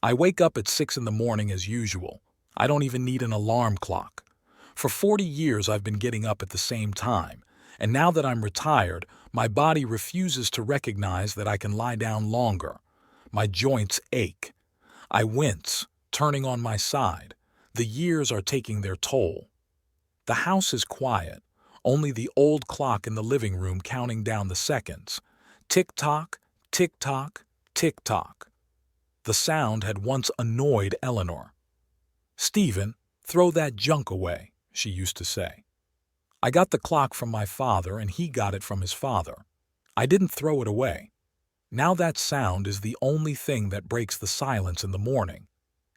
I wake up at 6 in the morning as usual. I don't even need an alarm clock. For 40 years I've been getting up at the same time, and now that I'm retired, my body refuses to recognize that I can lie down longer. My joints ache. I wince, turning on my side. The years are taking their toll. The house is quiet, only the old clock in the living room counting down the seconds. Tick-tock, tick-tock, tick-tock. The sound had once annoyed Eleanor. "Stephen, throw that junk away," she used to say. I got the clock from my father and he got it from his father. I didn't throw it away. Now that sound is the only thing that breaks the silence in the morning.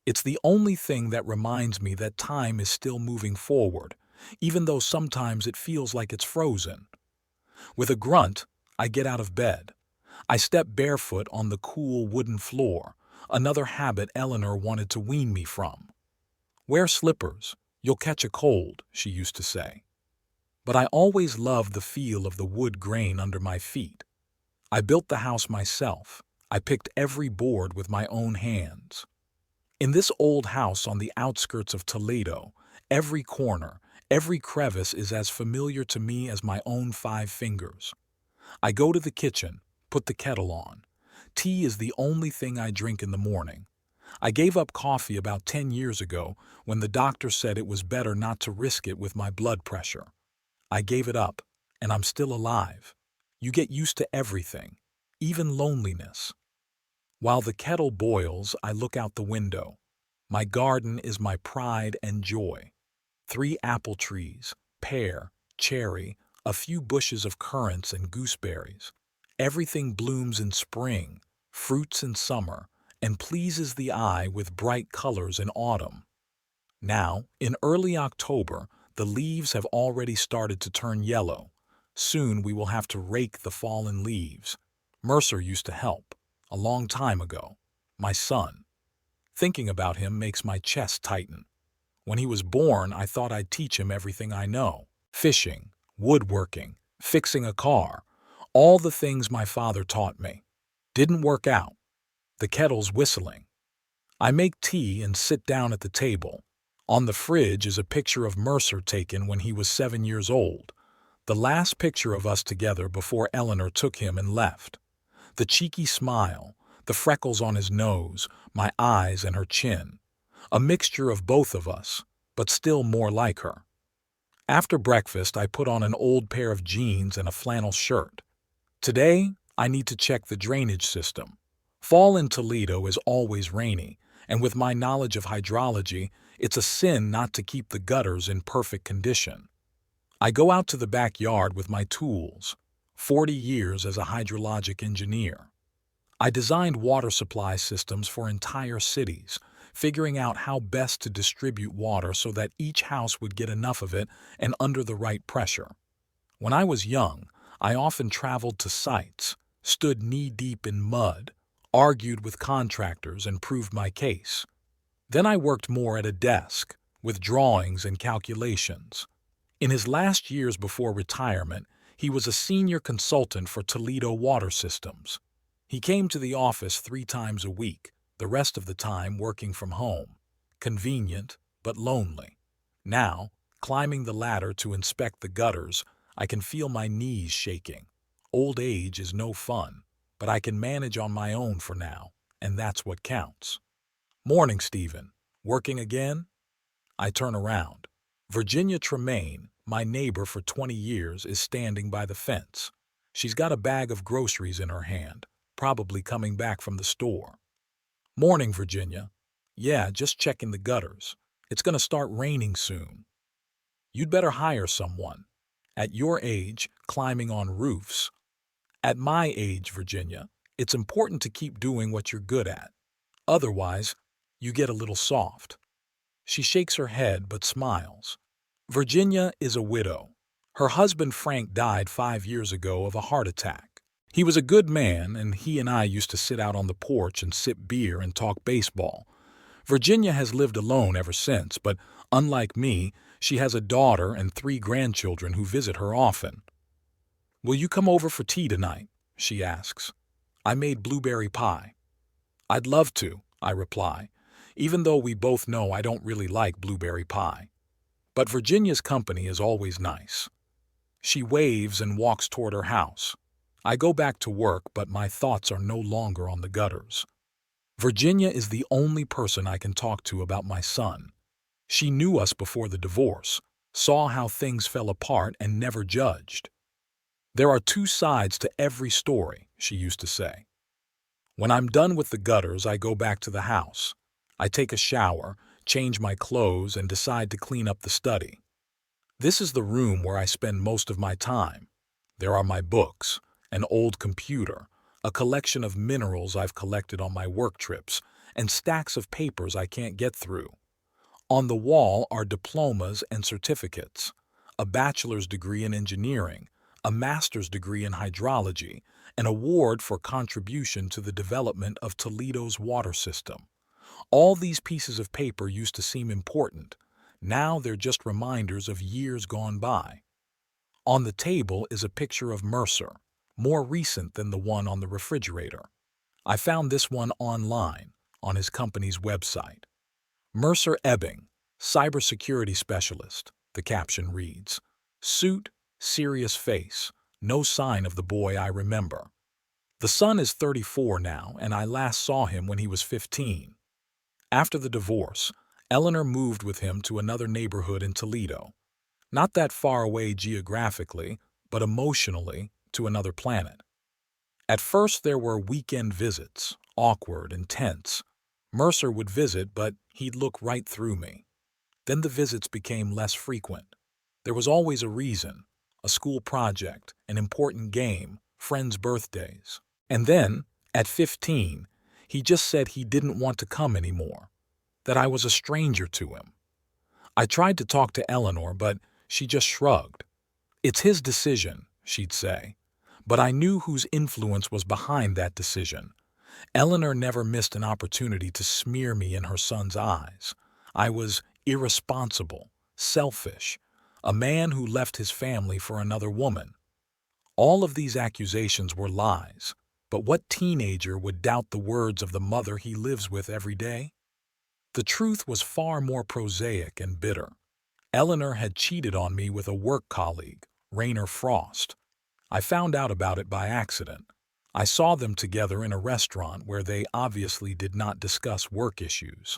It's the only thing that reminds me that time is still moving forward, even though sometimes it feels like it's frozen. With a grunt, I get out of bed. I step barefoot on the cool wooden floor, another habit Eleanor wanted to wean me from. "Wear slippers, you'll catch a cold," she used to say. But I always loved the feel of the wood grain under my feet. I built the house myself. I picked every board with my own hands. In this old house on the outskirts of Toledo, every corner, every crevice is as familiar to me as my own 5 fingers. I go to the kitchen, put the kettle on. Tea is the only thing I drink in the morning. I gave up coffee about 10 years ago when the doctor said it was better not to risk it with my blood pressure. I gave it up, and I'm still alive. You get used to everything, even loneliness. While the kettle boils, I look out the window. My garden is my pride and joy. 3 apple trees, pear, cherry, a few bushes of currants and gooseberries. Everything blooms in spring, fruits in summer, and pleases the eye with bright colors in autumn. Now, in early October, the leaves have already started to turn yellow. Soon we will have to rake the fallen leaves. Mercer used to help, a long time ago. My son. Thinking about him makes my chest tighten. When he was born, I thought I'd teach him everything I know. Fishing, woodworking, fixing a car, all the things my father taught me. Didn't work out. The kettle's whistling. I make tea and sit down at the table. On the fridge is a picture of Mercer taken when he was 7 years old. The last picture of us together before Eleanor took him and left. The cheeky smile, the freckles on his nose, my eyes and her chin. A mixture of both of us, but still more like her. After breakfast, I put on an old pair of jeans and a flannel shirt. Today, I need to check the drainage system. Fall in Toledo is always rainy, and with my knowledge of hydrology, it's a sin not to keep the gutters in perfect condition. I go out to the backyard with my tools. 40 years as a hydrologic engineer. I designed water supply systems for entire cities, figuring out how best to distribute water so that each house would get enough of it and under the right pressure. When I was young, I often traveled to sites, stood knee-deep in mud, argued with contractors and proved my case. Then I worked more at a desk, with drawings and calculations. In his last years before retirement, he was a senior consultant for Toledo Water Systems. He came to the office 3 times a week, the rest of the time working from home. Convenient, but lonely. Now, climbing the ladder to inspect the gutters, I can feel my knees shaking. Old age is no fun, but I can manage on my own for now, and that's what counts. "Morning, Stephen. Working again?" I turn around. Virginia Tremaine, my neighbor for 20 years, is standing by the fence. She's got a bag of groceries in her hand, probably coming back from the store. "Morning, Virginia." "Yeah, just checking the gutters. It's going to start raining soon." "You'd better hire someone. At your age, climbing on roofs." "At my age, Virginia, it's important to keep doing what you're good at. Otherwise, you get a little soft." She shakes her head but smiles. Virginia is a widow. Her husband Frank died 5 years ago of a heart attack. He was a good man, and he and I used to sit out on the porch and sip beer and talk baseball. Virginia has lived alone ever since, but unlike me, she has a daughter and 3 grandchildren who visit her often. "Will you come over for tea tonight?" she asks. "I made blueberry pie." "I'd love to. I reply, even though we both know I don't really like blueberry pie. But Virginia's company is always nice. She waves and walks toward her house. I go back to work, but my thoughts are no longer on the gutters. Virginia is the only person I can talk to about my son. She knew us before the divorce, saw how things fell apart, and never judged. There are two sides to every story, she used to say. When I'm done with the gutters, I go back to the house. I take a shower, change my clothes, and decide to clean up the study. This is the room where I spend most of my time. There are my books, an old computer, a collection of minerals I've collected on my work trips, and stacks of papers I can't get through. On the wall are diplomas and certificates, a bachelor's degree in engineering, a master's degree in hydrology, an award for contribution to the development of Toledo's water system. All these pieces of paper used to seem important. Now they're just reminders of years gone by. On the table is a picture of Mercer, more recent than the one on the refrigerator. I found this one online, on his company's website. Mercer Ebbing, cybersecurity specialist, the caption reads. Suit, serious face, no sign of the boy I remember. The son is 34 now, and I last saw him when he was 15. After the divorce, Eleanor moved with him to another neighborhood in Toledo. Not that far away geographically, but emotionally, to another planet. At first there were weekend visits, awkward and tense. Mercer would visit, but he'd look right through me. Then the visits became less frequent. There was always a reason, a school project, an important game, friends' birthdays. And then, at 15, he just said he didn't want to come anymore, that I was a stranger to him. I tried to talk to Eleanor, but she just shrugged. It's his decision, she'd say. But I knew whose influence was behind that decision. Eleanor never missed an opportunity to smear me in her son's eyes. I was irresponsible, selfish, a man who left his family for another woman. All of these accusations were lies, but what teenager would doubt the words of the mother he lives with every day? The truth was far more prosaic and bitter. Eleanor had cheated on me with a work colleague, Rainer Frost. I found out about it by accident. I saw them together in a restaurant where they obviously did not discuss work issues.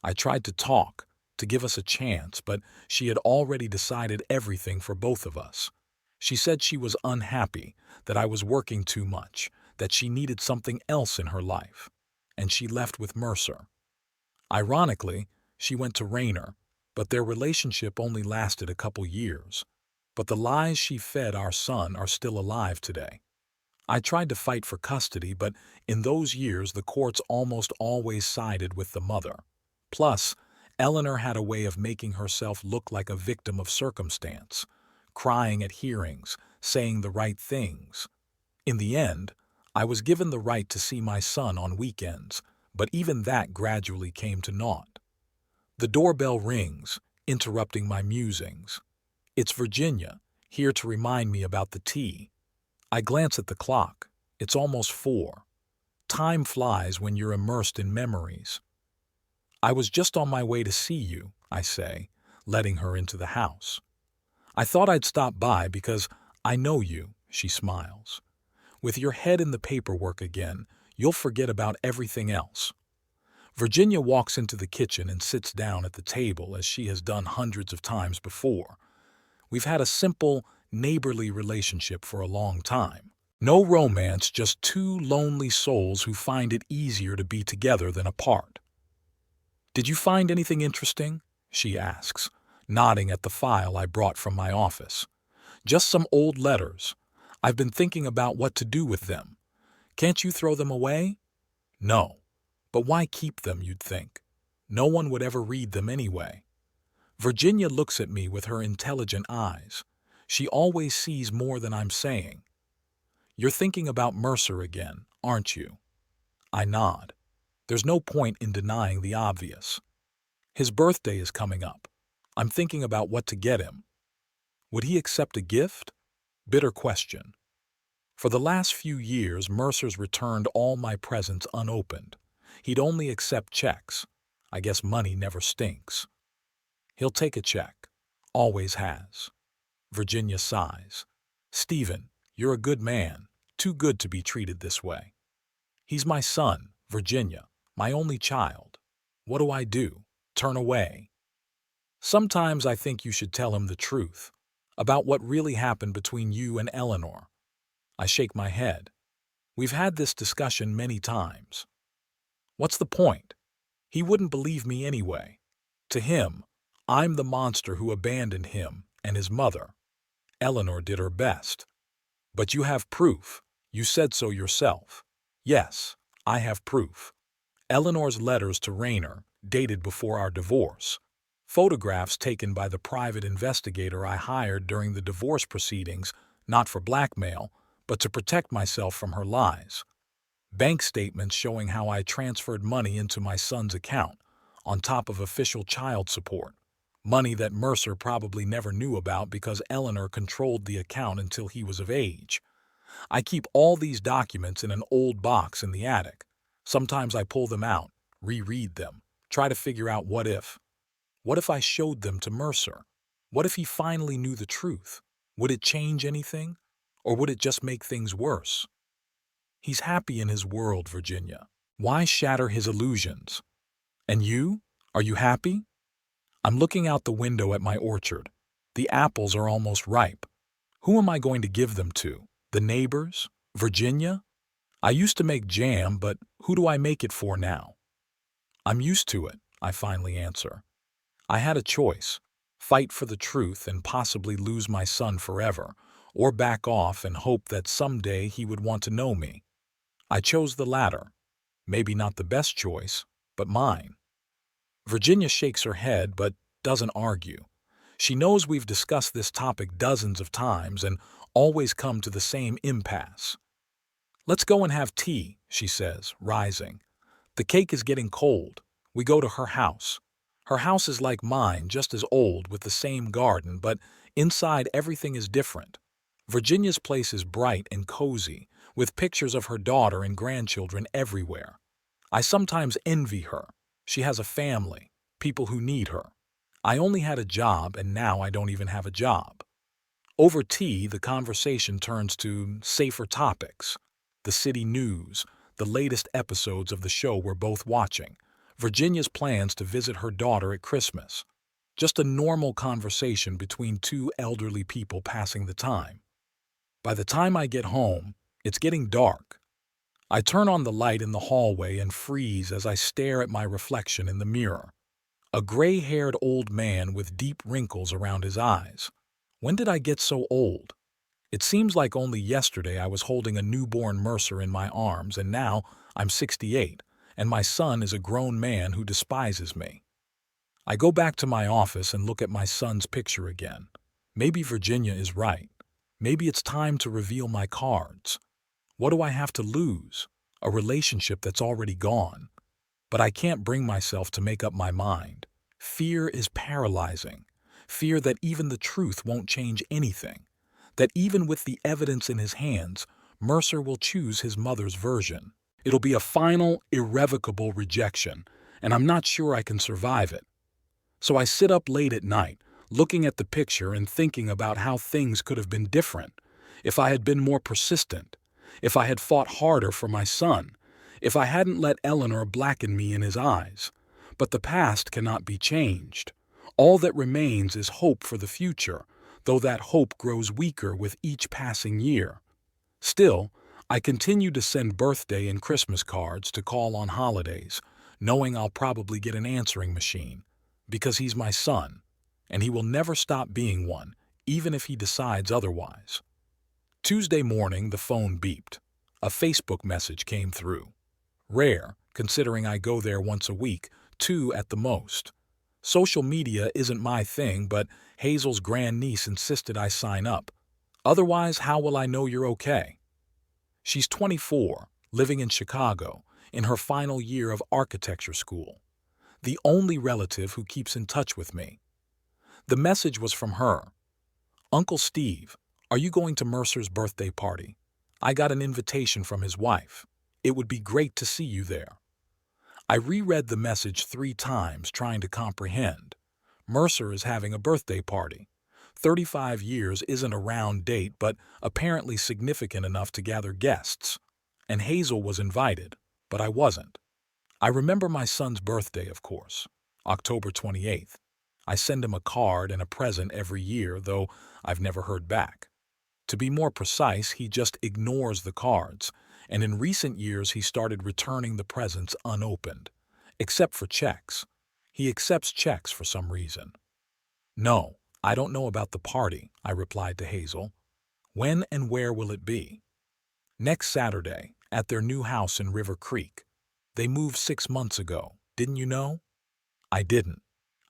I tried to talk, to give us a chance, but she had already decided everything for both of us. She said she was unhappy, that I was working too much, that she needed something else in her life, and she left with Mercer. Ironically, she went to Rainer, but their relationship only lasted a couple years. But the lies she fed our son are still alive today. I tried to fight for custody, but in those years the courts almost always sided with the mother. Plus, Eleanor had a way of making herself look like a victim of circumstance, crying at hearings, saying the right things. In the end, I was given the right to see my son on weekends, but even that gradually came to naught. The doorbell rings, interrupting my musings. It's Virginia, here to remind me about the tea. I glance at the clock. It's almost 4. Time flies when you're immersed in memories. I was just on my way to see you, I say, letting her into the house. I thought I'd stop by because I know you, she smiles. With your head in the paperwork again, you'll forget about everything else. Virginia walks into the kitchen and sits down at the table as she has done hundreds of times before. We've had a simple, neighborly relationship for a long time. No romance, just two lonely souls who find it easier to be together than apart. Did you find anything interesting? She asks, nodding at the file I brought from my office. Just some old letters. I've been thinking about what to do with them. Can't you throw them away? No. But why keep them, you'd think? No one would ever read them anyway. Virginia looks at me with her intelligent eyes. She always sees more than I'm saying. You're thinking about Mercer again, aren't you? I nod. There's no point in denying the obvious. His birthday is coming up. I'm thinking about what to get him. Would he accept a gift? Bitter question. For the last few years, Mercer's returned all my presents unopened. He'd only accept checks. I guess money never stinks. He'll take a check. Always has. Virginia sighs. Stephen, you're a good man. Too good to be treated this way. He's my son, Virginia, my only child. What do I do? Turn away? Sometimes I think you should tell him the truth about what really happened between you and Eleanor. I shake my head. We've had this discussion many times. What's the point? He wouldn't believe me anyway. To him, I'm the monster who abandoned him and his mother. Eleanor did her best. But you have proof. You said so yourself. Yes, I have proof. Eleanor's letters to Rayner, dated before our divorce. Photographs taken by the private investigator I hired during the divorce proceedings, not for blackmail, but to protect myself from her lies. Bank statements showing how I transferred money into my son's account, on top of official child support. Money that Mercer probably never knew about because Eleanor controlled the account until he was of age. I keep all these documents in an old box in the attic. Sometimes I pull them out, reread them, try to figure out what if. What if I showed them to Mercer? What if he finally knew the truth? Would it change anything? Or would it just make things worse? He's happy in his world, Virginia. Why shatter his illusions? And you? Are you happy? I'm looking out the window at my orchard. The apples are almost ripe. Who am I going to give them to? The neighbors? Virginia? I used to make jam, but who do I make it for now? I'm used to it, I finally answer. I had a choice: fight for the truth and possibly lose my son forever, or back off and hope that someday he would want to know me. I chose the latter. Maybe not the best choice, but mine. Virginia shakes her head but doesn't argue. She knows we've discussed this topic dozens of times and always come to the same impasse. Let's go and have tea, she says, rising. The cake is getting cold. We go to her house. Her house is like mine, just as old, with the same garden, but inside everything is different. Virginia's place is bright and cozy, with pictures of her daughter and grandchildren everywhere. I sometimes envy her. She has a family, people who need her. I only had a job, and now I don't even have a job. Over tea, the conversation turns to safer topics. The city news, the latest episodes of the show we're both watching, Virginia's plans to visit her daughter at Christmas. Just a normal conversation between two elderly people passing the time. By the time I get home, it's getting dark. I turn on the light in the hallway and freeze as I stare at my reflection in the mirror. A gray-haired old man with deep wrinkles around his eyes. When did I get so old? It seems like only yesterday I was holding a newborn Mercer in my arms, and now I'm 68, and my son is a grown man who despises me. I go back to my office and look at my son's picture again. Maybe Virginia is right. Maybe it's time to reveal my cards. What do I have to lose? A relationship that's already gone. But I can't bring myself to make up my mind. Fear is paralyzing. Fear that even the truth won't change anything. That even with the evidence in his hands, Mercer will choose his mother's version. It'll be a final, irrevocable rejection, and I'm not sure I can survive it. So I sit up late at night, looking at the picture and thinking about how things could have been different. If I had been more persistent. If I had fought harder for my son. If I hadn't let Eleanor blacken me in his eyes. But the past cannot be changed. All that remains is hope for the future, though that hope grows weaker with each passing year. Still, I continue to send birthday and Christmas cards to call on holidays, knowing I'll probably get an answering machine, because he's my son, and he will never stop being one, even if he decides otherwise. Tuesday morning, the phone beeped. A Facebook message came through. Rare, considering I go there once a week, 2 at the most. Social media isn't my thing, but Hazel's grandniece insisted I sign up. Otherwise, how will I know you're okay? She's 24, living in Chicago, in her final year of architecture school. The only relative who keeps in touch with me. The message was from her. Uncle Steve, are you going to Mercer's birthday party? I got an invitation from his wife. It would be great to see you there. I reread the message 3 times, trying to comprehend. Mercer is having a birthday party. 35 years isn't a round date, but apparently significant enough to gather guests. And Hazel was invited, but I wasn't. I remember my son's birthday, of course, October 28th. I send him a card and a present every year, though I've never heard back. To be more precise, he just ignores the cards, and in recent years he started returning the presents unopened, except for checks. He accepts checks for some reason. No, I don't know about the party, I replied to Hazel. When and where will it be? Next Saturday, at their new house in River Creek. They moved 6 months ago, didn't you know? I didn't.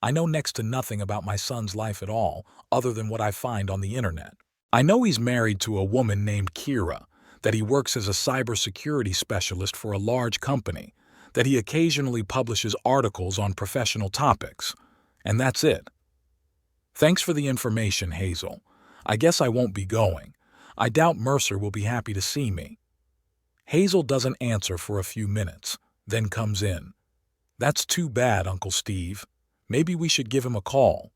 I know next to nothing about my son's life at all, other than what I find on the internet. I know he's married to a woman named Kira, that he works as a cybersecurity specialist for a large company, that he occasionally publishes articles on professional topics. And that's it. Thanks for the information, Hazel. I guess I won't be going. I doubt Mercer will be happy to see me. Hazel doesn't answer for a few minutes, then comes in. That's too bad, Uncle Steve. Maybe we should give him a call.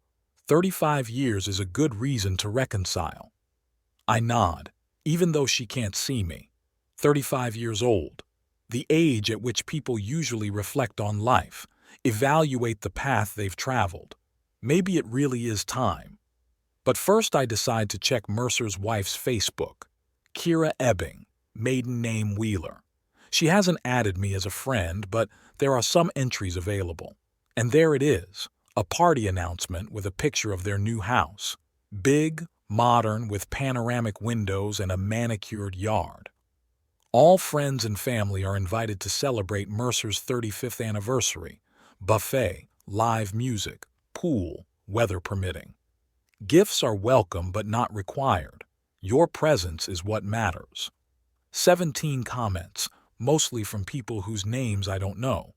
35 years is a good reason to reconcile. I nod, even though she can't see me. 35 years old. The age at which people usually reflect on life, evaluate the path they've traveled. Maybe it really is time. But first I decide to check Mercer's wife's Facebook. Kira Ebbing, maiden name Wheeler. She hasn't added me as a friend, but there are some entries available. And there it is, a party announcement with a picture of their new house. Big, modern, with panoramic windows and a manicured yard. All friends and family are invited to celebrate Mercer's 35th anniversary. Buffet, live music, pool, weather permitting. Gifts are welcome but not required. Your presence is what matters. 17 comments, mostly from people whose names I don't know.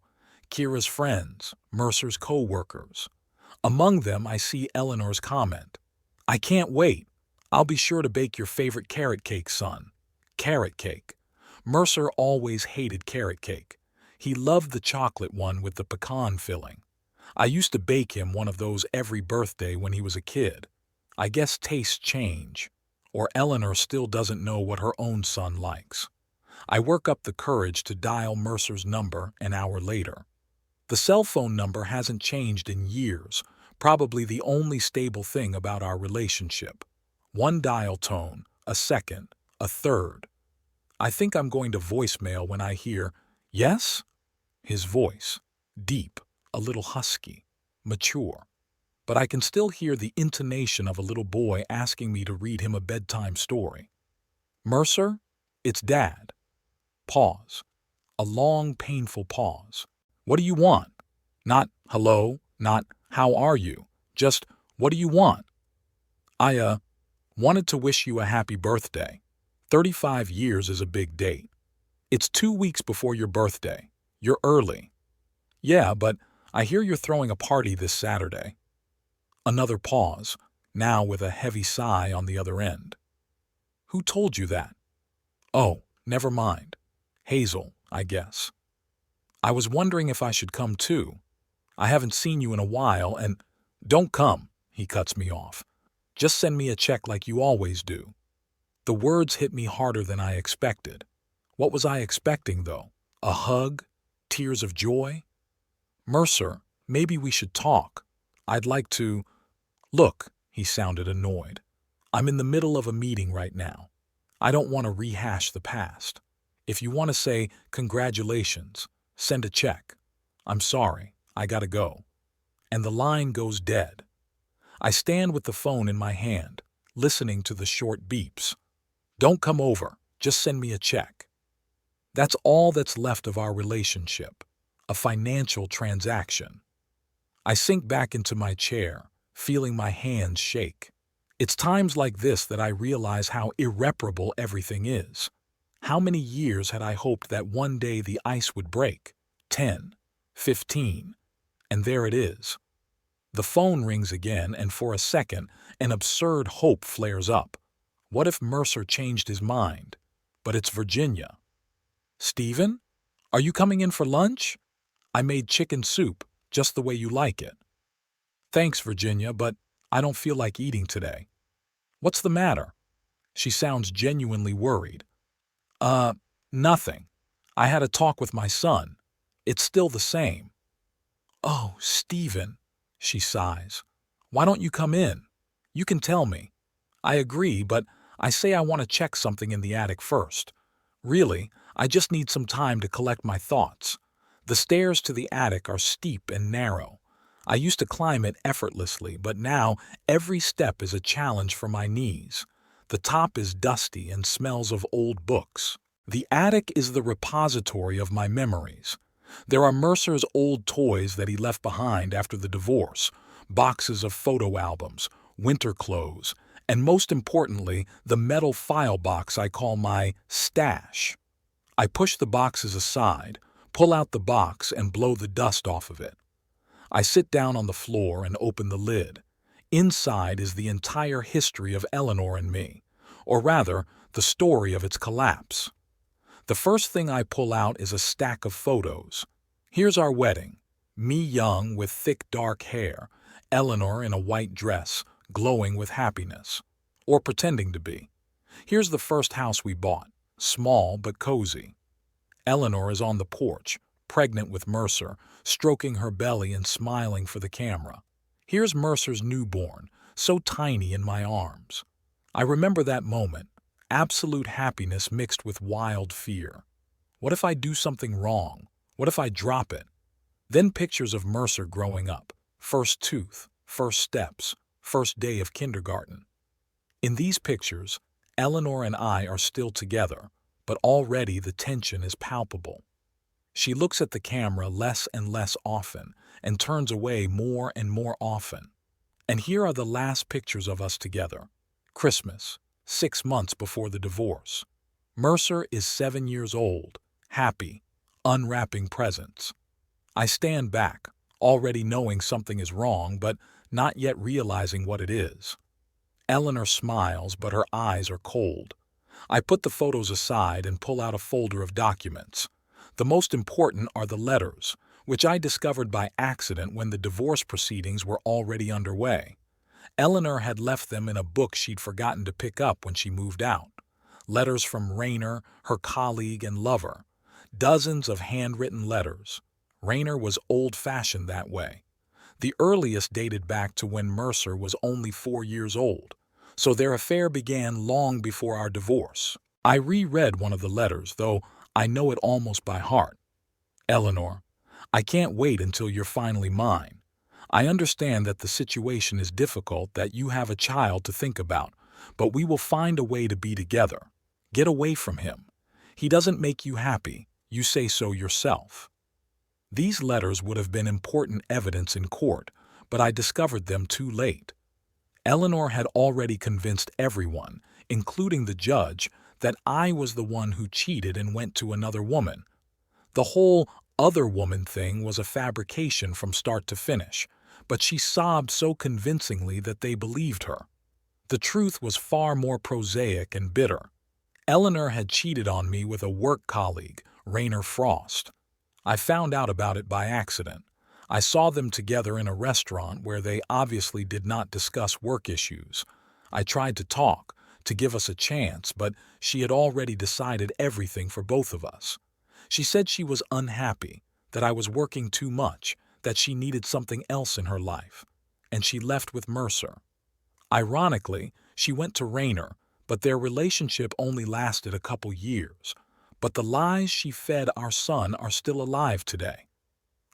Kira's friends, Mercer's co-workers. Among them I see Eleanor's comment. I can't wait. I'll be sure to bake your favorite carrot cake, son. Carrot cake. Mercer always hated carrot cake. He loved the chocolate one with the pecan filling. I used to bake him one of those every birthday when he was a kid. I guess tastes change. Or Eleanor still doesn't know what her own son likes. I work up the courage to dial Mercer's number an hour later. The cell phone number hasn't changed in years, probably the only stable thing about our relationship. One dial tone, a second, a third. I think I'm going to voicemail when I hear, "Yes?" His voice, deep, a little husky, mature. But I can still hear the intonation of a little boy asking me to read him a bedtime story. "Mercer? It's Dad." Pause. A long, painful pause. "What do you want?" Not hello, not how are you, just what do you want? I wanted to wish you a happy birthday. 35 years is a big date. It's 2 weeks before your birthday. You're early. Yeah, but I hear you're throwing a party this Saturday. Another pause, now with a heavy sigh on the other end. Who told you that? Oh, never mind. Hazel, I guess. I was wondering if I should come too. I haven't seen you in a while and... Don't come, he cuts me off. Just send me a check like you always do. The words hit me harder than I expected. What was I expecting, though? A hug? Tears of joy? Mercer, maybe we should talk. I'd like to... Look, he sounded annoyed. I'm in the middle of a meeting right now. I don't want to rehash the past. If you want to say congratulations, send a check. I'm sorry, I gotta go. And the line goes dead. I stand with the phone in my hand, listening to the short beeps. Don't come over, just send me a check. That's all that's left of our relationship, a financial transaction. I sink back into my chair, feeling my hands shake. It's times like this that I realize how irreparable everything is. How many years had I hoped that one day the ice would break? 10, 15, and there it is. The phone rings again, and for a second, an absurd hope flares up. What if Mercer changed his mind? But it's Virginia. Stephen? Are you coming in for lunch? I made chicken soup, just the way you like it. Thanks, Virginia, but I don't feel like eating today. What's the matter? She sounds genuinely worried. Uh, Nothing. I had a talk with my son. It's still the same. Oh, Stephen, she sighs. Why don't you come in? You can tell me. I agree, but I say I want to check something in the attic first. Really, I just need some time to collect my thoughts. The stairs to the attic are steep and narrow. I used to climb it effortlessly, but now every step is a challenge for my knees. The top is dusty and smells of old books. The attic is the repository of my memories. There are Mercer's old toys that he left behind after the divorce, boxes of photo albums, winter clothes, and most importantly, the metal file box I call my stash. I push the boxes aside, pull out the box, and blow the dust off of it. I sit down on the floor and open the lid. Inside is the entire history of Eleanor and me, or rather, the story of its collapse. The first thing I pull out is a stack of photos. Here's our wedding. Me young with thick dark hair, Eleanor in a white dress, glowing with happiness. Or pretending to be. Here's the first house we bought, small but cozy. Eleanor is on the porch, pregnant with Mercer, stroking her belly and smiling for the camera. Here's Mercer's newborn, so tiny in my arms. I remember that moment, absolute happiness mixed with wild fear. What if I do something wrong? What if I drop it? Then pictures of Mercer growing up, first tooth, first steps, first day of kindergarten. In these pictures, Eleanor and I are still together, but already the tension is palpable. She looks at the camera less and less often and turns away more and more often. And here are the last pictures of us together. Christmas, 6 months before the divorce. Mercer is 7 years old, happy, unwrapping presents. I stand back, already knowing something is wrong, but not yet realizing what it is. Eleanor smiles, but her eyes are cold. I put the photos aside and pull out a folder of documents. The most important are the letters, which I discovered by accident when the divorce proceedings were already underway. Eleanor had left them in a book she'd forgotten to pick up when she moved out. Letters from Rayner, her colleague and lover. Dozens of handwritten letters. Rayner was old-fashioned that way. The earliest dated back to when Mercer was only 4 years old, so their affair began long before our divorce. I reread one of the letters, though I know it almost by heart. Eleanor, I can't wait until you're finally mine. I understand that the situation is difficult, that you have a child to think about, but we will find a way to be together. Get away from him. He doesn't make you happy. You say so yourself. These letters would have been important evidence in court, but I discovered them too late. Eleanor had already convinced everyone, including the judge, that I was the one who cheated and went to another woman. The whole other woman thing was a fabrication from start to finish, but she sobbed so convincingly that they believed her. The truth was far more prosaic and bitter. Eleanor had cheated on me with a work colleague, Rayner Frost. I found out about it by accident. I saw them together in a restaurant where they obviously did not discuss work issues. I tried to talk, to give us a chance, but she had already decided everything for both of us. She said she was unhappy, that I was working too much, that she needed something else in her life, and she left with Mercer. Ironically, she went to Rayner, but their relationship only lasted a couple years. But the lies she fed our son are still alive today.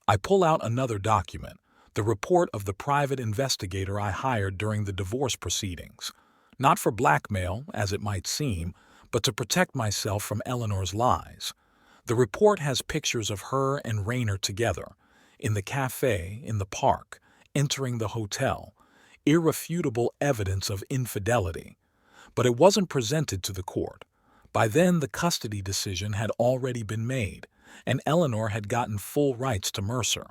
I pull out another document, the report of the private investigator I hired during the divorce proceedings. Not for blackmail, as it might seem, but to protect myself from Eleanor's lies. The report has pictures of her and Rayner together, in the cafe, in the park, entering the hotel, irrefutable evidence of infidelity. But it wasn't presented to the court. By then, the custody decision had already been made, and Eleanor had gotten full rights to Mercer.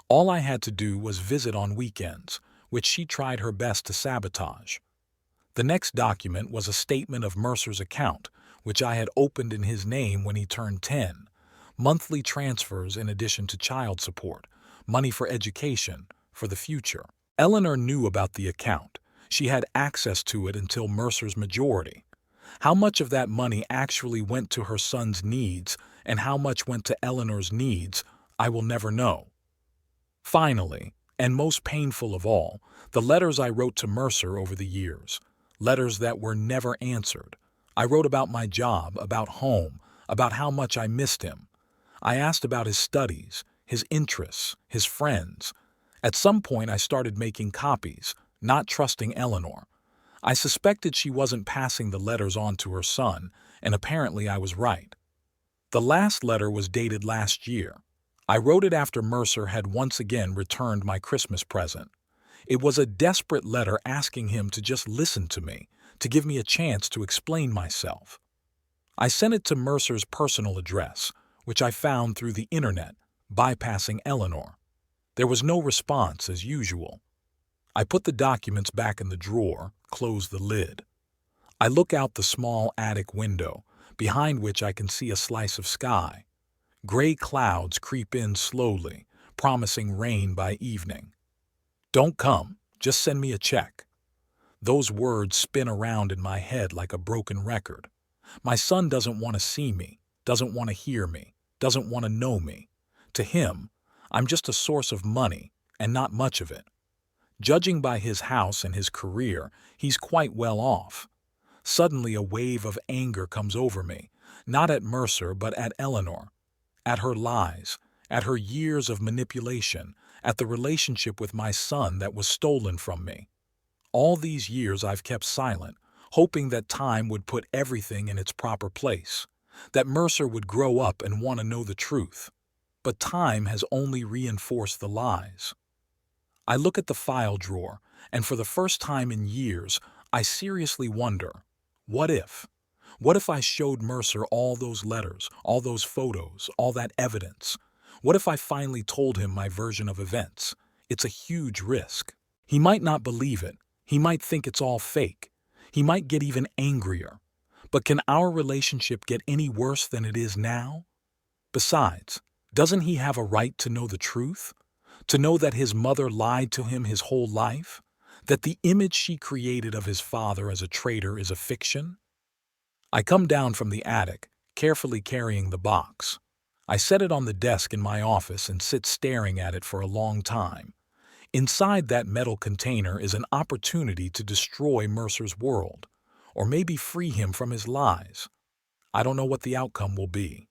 All I had to do was visit on weekends, which she tried her best to sabotage. The next document was a statement of Mercer's account, which I had opened in his name when he turned 10. monthly transfers in addition to child support, money for education, for the future. Eleanor knew about the account. She had access to it until Mercer's majority. How much of that money actually went to her son's needs and how much went to Eleanor's needs, I will never know. Finally, and most painful of all, the letters I wrote to Mercer over the years. Letters that were never answered. I wrote about my job, about home, about how much I missed him. I asked about his studies, his interests, his friends. At some point I started making copies, not trusting Eleanor. I suspected she wasn't passing the letters on to her son, and apparently I was right. The last letter was dated last year. I wrote it after Mercer had once again returned my Christmas present. It was a desperate letter asking him to just listen to me, to give me a chance to explain myself. I sent it to Mercer's personal address, which I found through the internet, bypassing Eleanor. There was no response as usual. I put the documents back in the drawer, closed the lid. I look out the small attic window, behind which I can see a slice of sky. Gray clouds creep in slowly, promising rain by evening. Don't come, just send me a check. Those words spin around in my head like a broken record. My son doesn't want to see me, doesn't want to hear me, doesn't want to know me. To him, I'm just a source of money, and not much of it. Judging by his house and his career, he's quite well off. Suddenly a wave of anger comes over me, not at Mercer but at Eleanor. At her lies, at her years of manipulation, at the relationship with my son that was stolen from me. All these years I've kept silent, hoping that time would put everything in its proper place, that Mercer would grow up and want to know the truth. But time has only reinforced the lies. I look at the file drawer, and for the first time in years, I seriously wonder, what if? What if I showed Mercer all those letters, all those photos, all that evidence? What if I finally told him my version of events? It's a huge risk. He might not believe it. He might think it's all fake. He might get even angrier. But can our relationship get any worse than it is now? Besides, doesn't he have a right to know the truth? To know that his mother lied to him his whole life? That the image she created of his father as a traitor is a fiction? I come down from the attic, carefully carrying the box. I set it on the desk in my office and sit staring at it for a long time. Inside that metal container is an opportunity to destroy Mercer's world, or maybe free him from his lies. I don't know what the outcome will be.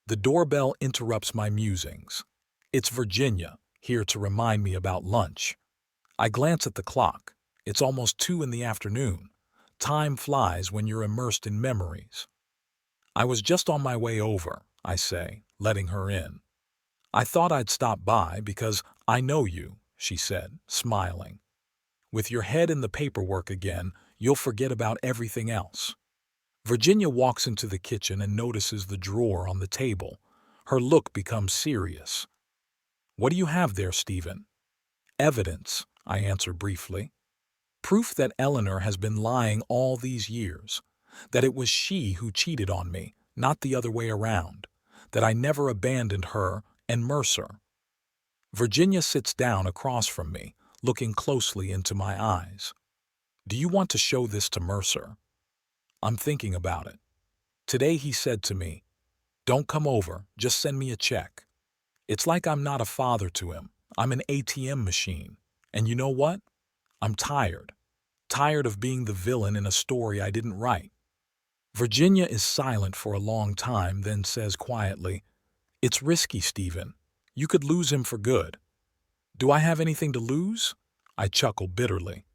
The doorbell interrupts my musings. It's Virginia, here to remind me about lunch. I glance at the clock. It's almost 2 in the afternoon. Time flies when you're immersed in memories. I was just on my way over, I say, letting her in. I thought I'd stop by because I know you, she said, smiling. With your head in the paperwork again, you'll forget about everything else. Virginia walks into the kitchen and notices the drawer on the table. Her look becomes serious. What do you have there, Stephen? Evidence, I answer briefly. Proof that Eleanor has been lying all these years, that it was she who cheated on me, not the other way around, that I never abandoned her and Mercer. Virginia sits down across from me, looking closely into my eyes. Do you want to show this to Mercer? I'm thinking about it. Today he said to me, don't come over, just send me a check. It's like I'm not a father to him. I'm an ATM machine. And you know what? I'm tired. Tired of being the villain in a story I didn't write. Virginia is silent for a long time, then says quietly, it's risky, Stephen. You could lose him for good. Do I have anything to lose? I chuckle bitterly.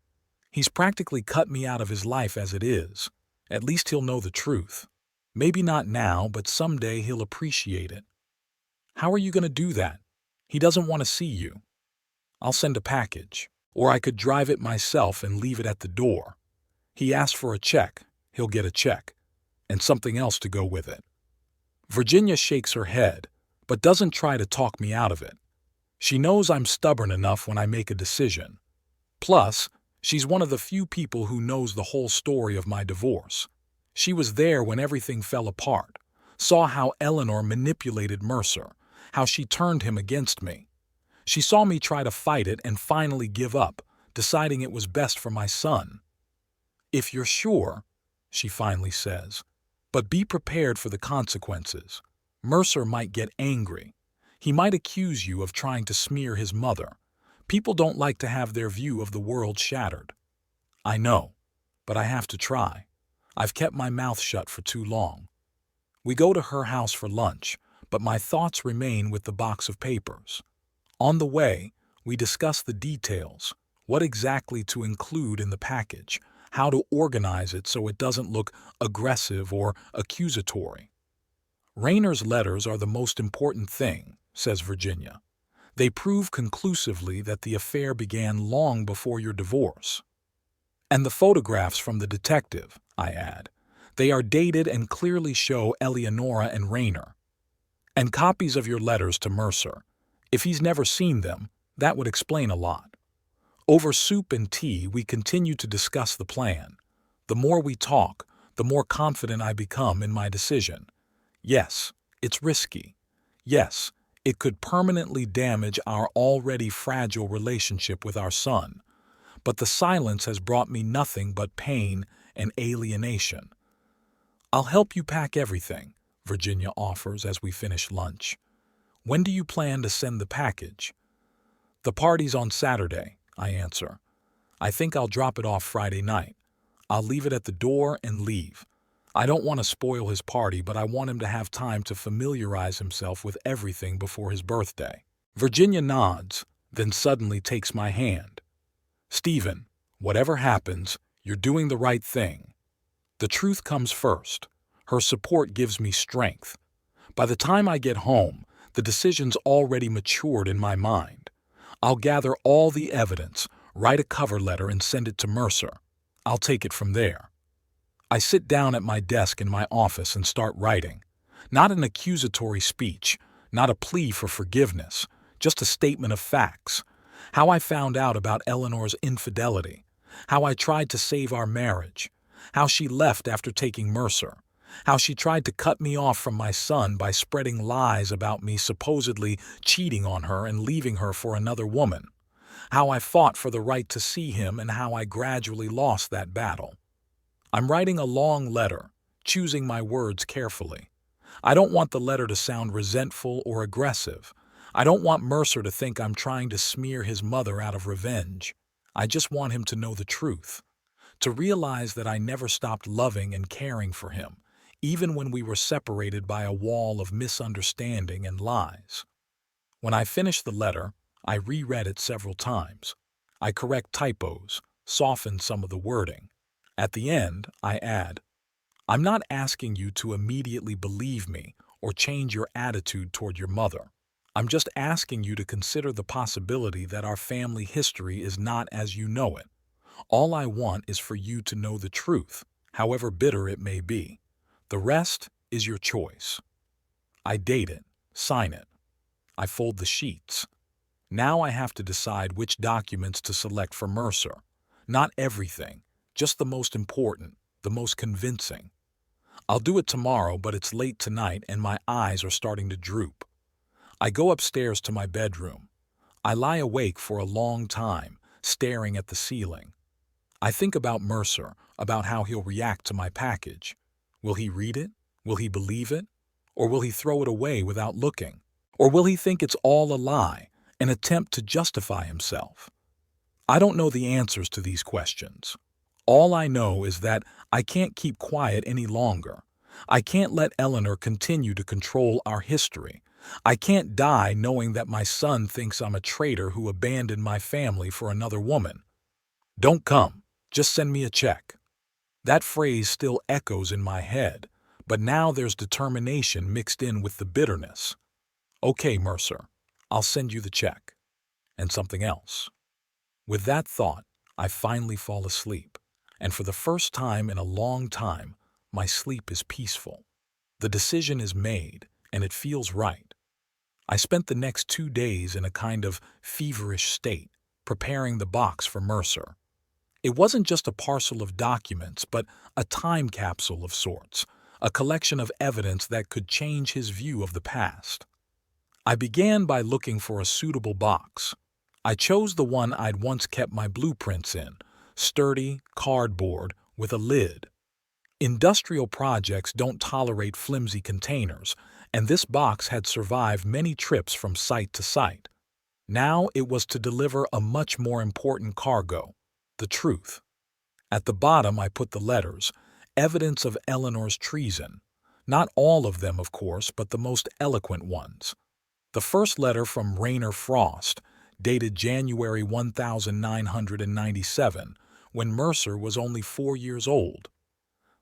He's practically cut me out of his life as it is. At least he'll know the truth. Maybe not now, but someday he'll appreciate it. How are you going to do that? He doesn't want to see you. I'll send a package. Or I could drive it myself and leave it at the door. He asked for a check. He'll get a check. And something else to go with it. Virginia shakes her head, but doesn't try to talk me out of it. She knows I'm stubborn enough when I make a decision. Plus, she's one of the few people who knows the whole story of my divorce. She was there when everything fell apart, saw how Eleanor manipulated Mercer, how she turned him against me. She saw me try to fight it and finally give up, deciding it was best for my son. "If you're sure," she finally says, "but be prepared for the consequences. Mercer might get angry. He might accuse you of trying to smear his mother. People don't like to have their view of the world shattered." "I know, but I have to try. I've kept my mouth shut for too long." We go to her house for lunch, but my thoughts remain with the box of papers. On the way, we discuss the details, what exactly to include in the package, how to organize it so it doesn't look aggressive or accusatory. "Rayner's letters are the most important thing," says Virginia. "They prove conclusively that the affair began long before your divorce." "And the photographs from the detective," I add. "They are dated and clearly show Eleonora and Rayner. And copies of your letters to Mercer. If he's never seen them, that would explain a lot." Over soup and tea, we continue to discuss the plan. The more we talk, the more confident I become in my decision. Yes, it's risky. Yes, it could permanently damage our already fragile relationship with our son. But the silence has brought me nothing but pain and alienation. "I'll help you pack everything," Virginia offers as we finish lunch. "When do you plan to send the package?" "The party's on Saturday," I answer. "I think I'll drop it off Friday night. I'll leave it at the door and leave. I don't want to spoil his party, but I want him to have time to familiarize himself with everything before his birthday." Virginia nods, then suddenly takes my hand. "Stephen, whatever happens, you're doing the right thing." The truth comes first. Her support gives me strength. By the time I get home, the decision's already matured in my mind. I'll gather all the evidence, write a cover letter, and send it to Mercer. I'll take it from there. I sit down at my desk in my office and start writing. Not an accusatory speech, not a plea for forgiveness, just a statement of facts. How I found out about Eleanor's infidelity, how I tried to save our marriage, how she left after taking Mercer, how she tried to cut me off from my son by spreading lies about me supposedly cheating on her and leaving her for another woman, how I fought for the right to see him and how I gradually lost that battle. I'm writing a long letter, choosing my words carefully. I don't want the letter to sound resentful or aggressive. I don't want Mercer to think I'm trying to smear his mother out of revenge. I just want him to know the truth, to realize that I never stopped loving and caring for him, even when we were separated by a wall of misunderstanding and lies. When I finish the letter, I reread it several times. I correct typos, soften some of the wording. At the end, I add, "I'm not asking you to immediately believe me or change your attitude toward your mother. I'm just asking you to consider the possibility that our family history is not as you know it. All I want is for you to know the truth, however bitter it may be. The rest is your choice." I date it, sign it. I fold the sheets. Now I have to decide which documents to select for Mercer. Not everything, just the most important, the most convincing. I'll do it tomorrow, but it's late tonight and my eyes are starting to droop. I go upstairs to my bedroom. I lie awake for a long time, staring at the ceiling. I think about Mercer, about how he'll react to my package. Will he read it? Will he believe it? Or will he throw it away without looking? Or will he think it's all a lie, an attempt to justify himself? I don't know the answers to these questions. All I know is that I can't keep quiet any longer. I can't let Eleanor continue to control our history. I can't die knowing that my son thinks I'm a traitor who abandoned my family for another woman. "Don't come, just send me a check." That phrase still echoes in my head, but now there's determination mixed in with the bitterness. "Okay, Mercer, I'll send you the check." And something else. With that thought, I finally fall asleep, and for the first time in a long time, my sleep is peaceful. The decision is made, and it feels right. I spent the next 2 days in a kind of feverish state, preparing the box for Mercer. It wasn't just a parcel of documents, but a time capsule of sorts, a collection of evidence that could change his view of the past. I began by looking for a suitable box. I chose the one I'd once kept my blueprints in, sturdy, cardboard, with a lid. Industrial projects don't tolerate flimsy containers, and this box had survived many trips from site to site. Now it was to deliver a much more important cargo, the truth. At the bottom I put the letters, evidence of Eleanor's treason. Not all of them, of course, but the most eloquent ones. The first letter from Rainer Frost, dated January 1997, when Mercer was only 4 years old.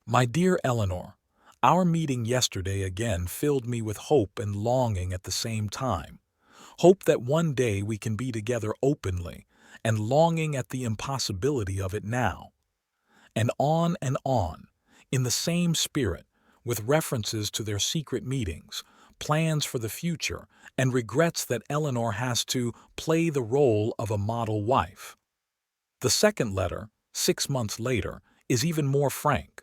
My dear Eleanor, our meeting yesterday again filled me with hope and longing at the same time. Hope that one day we can be together openly, and longing at the impossibility of it now. And on, in the same spirit, with references to their secret meetings, plans for the future, and regrets that Eleanor has to play the role of a model wife. The second letter, 6 months later, is even more frank.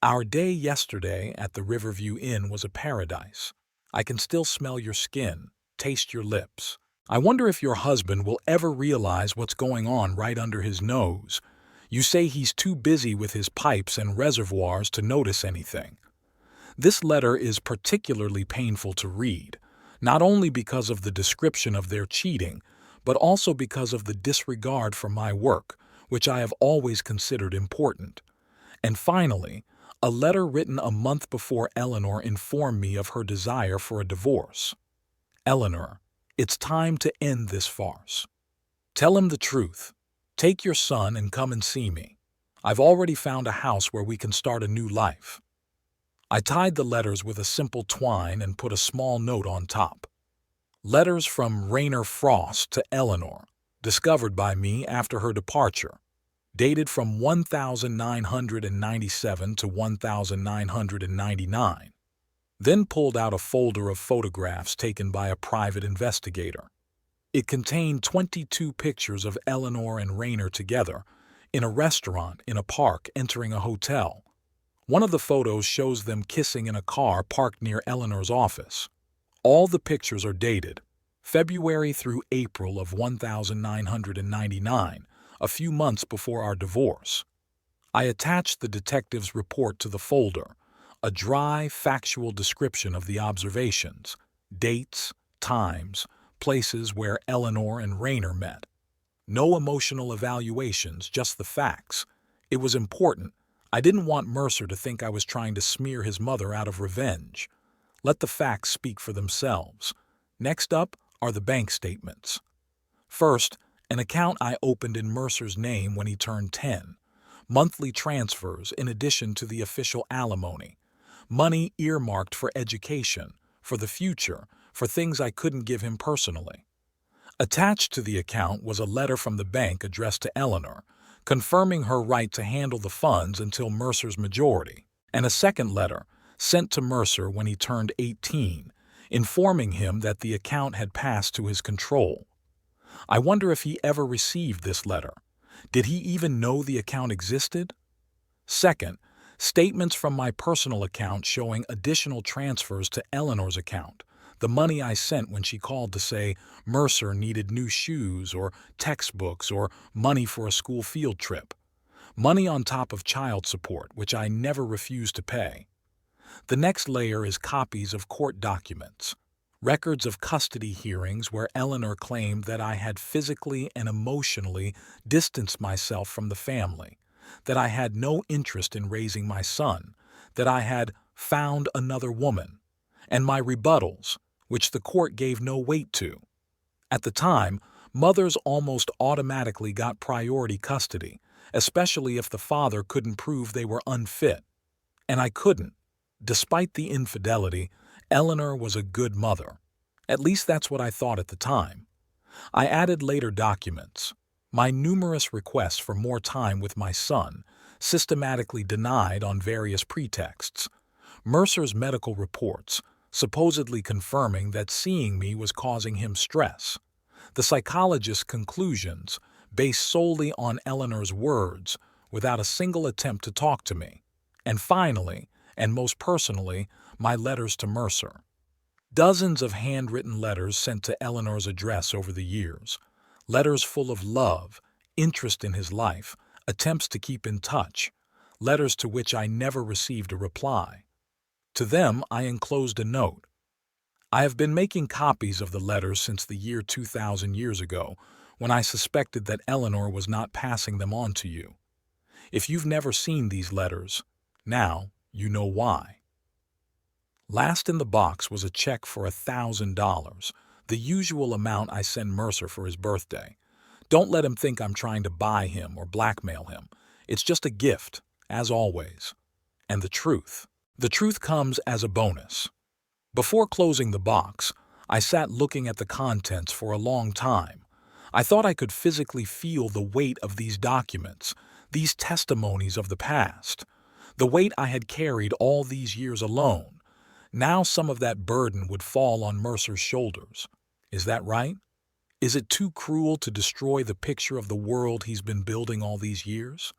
Our day yesterday at the Riverview Inn was a paradise. I can still smell your skin, taste your lips. I wonder if your husband will ever realize what's going on right under his nose. You say he's too busy with his pipes and reservoirs to notice anything. This letter is particularly painful to read, not only because of the description of their cheating, but also because of the disregard for my work, which I have always considered important. And finally, a letter written a month before Eleanor informed me of her desire for a divorce. Eleanor, it's time to end this farce. Tell him the truth. Take your son and come and see me. I've already found a house where we can start a new life. I tied the letters with a simple twine and put a small note on top. Letters from Rainer Frost to Eleanor, discovered by me after her departure, dated from 1997 to 1999. Then pulled out a folder of photographs taken by a private investigator. It contained 22 pictures of Eleanor and Rainer together, in a restaurant, in a park, entering a hotel. One of the photos shows them kissing in a car parked near Eleanor's office. All the pictures are dated, February through April of 1999, a few months before our divorce. I attached the detective's report to the folder, a dry, factual description of the observations, dates, times, places where Eleanor and Rainer met. No emotional evaluations, just the facts. It was important. I didn't want Mercer to think I was trying to smear his mother out of revenge. Let the facts speak for themselves. Next up are the bank statements. First, an account I opened in Mercer's name when he turned 10. Monthly transfers in addition to the official alimony. Money earmarked for education, for the future, for things I couldn't give him personally. Attached to the account was a letter from the bank addressed to Eleanor, confirming her right to handle the funds until Mercer's majority, and a second letter, sent to Mercer when he turned 18, informing him that the account had passed to his control. I wonder if he ever received this letter. Did he even know the account existed? Second, statements from my personal account showing additional transfers to Eleanor's account, the money I sent when she called to say Mercer needed new shoes or textbooks or money for a school field trip. Money on top of child support, which I never refused to pay. The next layer is copies of court documents, records of custody hearings where Eleanor claimed that I had physically and emotionally distanced myself from the family, that I had no interest in raising my son, that I had found another woman, and my rebuttals, which the court gave no weight to. At the time, mothers almost automatically got priority custody, especially if the father couldn't prove they were unfit. And I couldn't. Despite the infidelity, Eleanor was a good mother. At least that's what I thought at the time. I added later documents. My numerous requests for more time with my son, systematically denied on various pretexts. Mercer's medical reports, supposedly confirming that seeing me was causing him stress. The psychologist's conclusions, based solely on Eleanor's words, without a single attempt to talk to me. And finally, and most personally, my letters to Mercer. Dozens of handwritten letters sent to Eleanor's address over the years. Letters full of love, interest in his life, attempts to keep in touch. Letters to which I never received a reply. To them, I enclosed a note. I have been making copies of the letters since the year 2000 years ago, when I suspected that Eleanor was not passing them on to you. If you've never seen these letters, now you know why. Last in the box was a check for $1,000, the usual amount I send Mercer for his birthday. Don't let him think I'm trying to buy him or blackmail him. It's just a gift, as always. And the truth. The truth comes as a bonus. Before closing the box, I sat looking at the contents for a long time. I thought I could physically feel the weight of these documents, these testimonies of the past, the weight I had carried all these years alone. Now some of that burden would fall on Mercer's shoulders. Is that right? Is it too cruel to destroy the picture of the world he's been building all these years?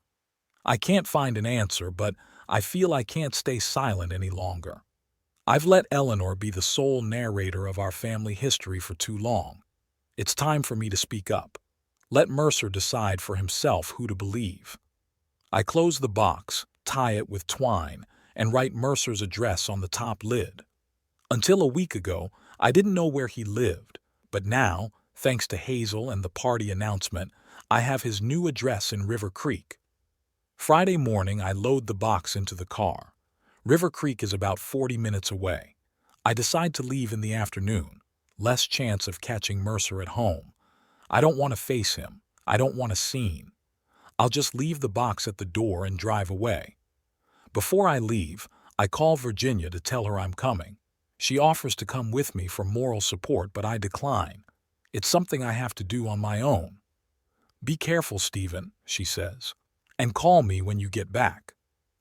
I can't find an answer, but I feel I can't stay silent any longer. I've let Eleanor be the sole narrator of our family history for too long. It's time for me to speak up. Let Mercer decide for himself who to believe. I close the box, tie it with twine, and write Mercer's address on the top lid. Until a week ago, I didn't know where he lived, but now, thanks to Hazel and the party announcement, I have his new address in River Creek. Friday morning, I load the box into the car. River Creek is about 40 minutes away. I decide to leave in the afternoon. Less chance of catching Mercer at home. I don't want to face him. I don't want a scene. I'll just leave the box at the door and drive away. Before I leave, I call Virginia to tell her I'm coming. She offers to come with me for moral support, but I decline. It's something I have to do on my own. "Be careful, Stephen," she says, "and call me when you get back."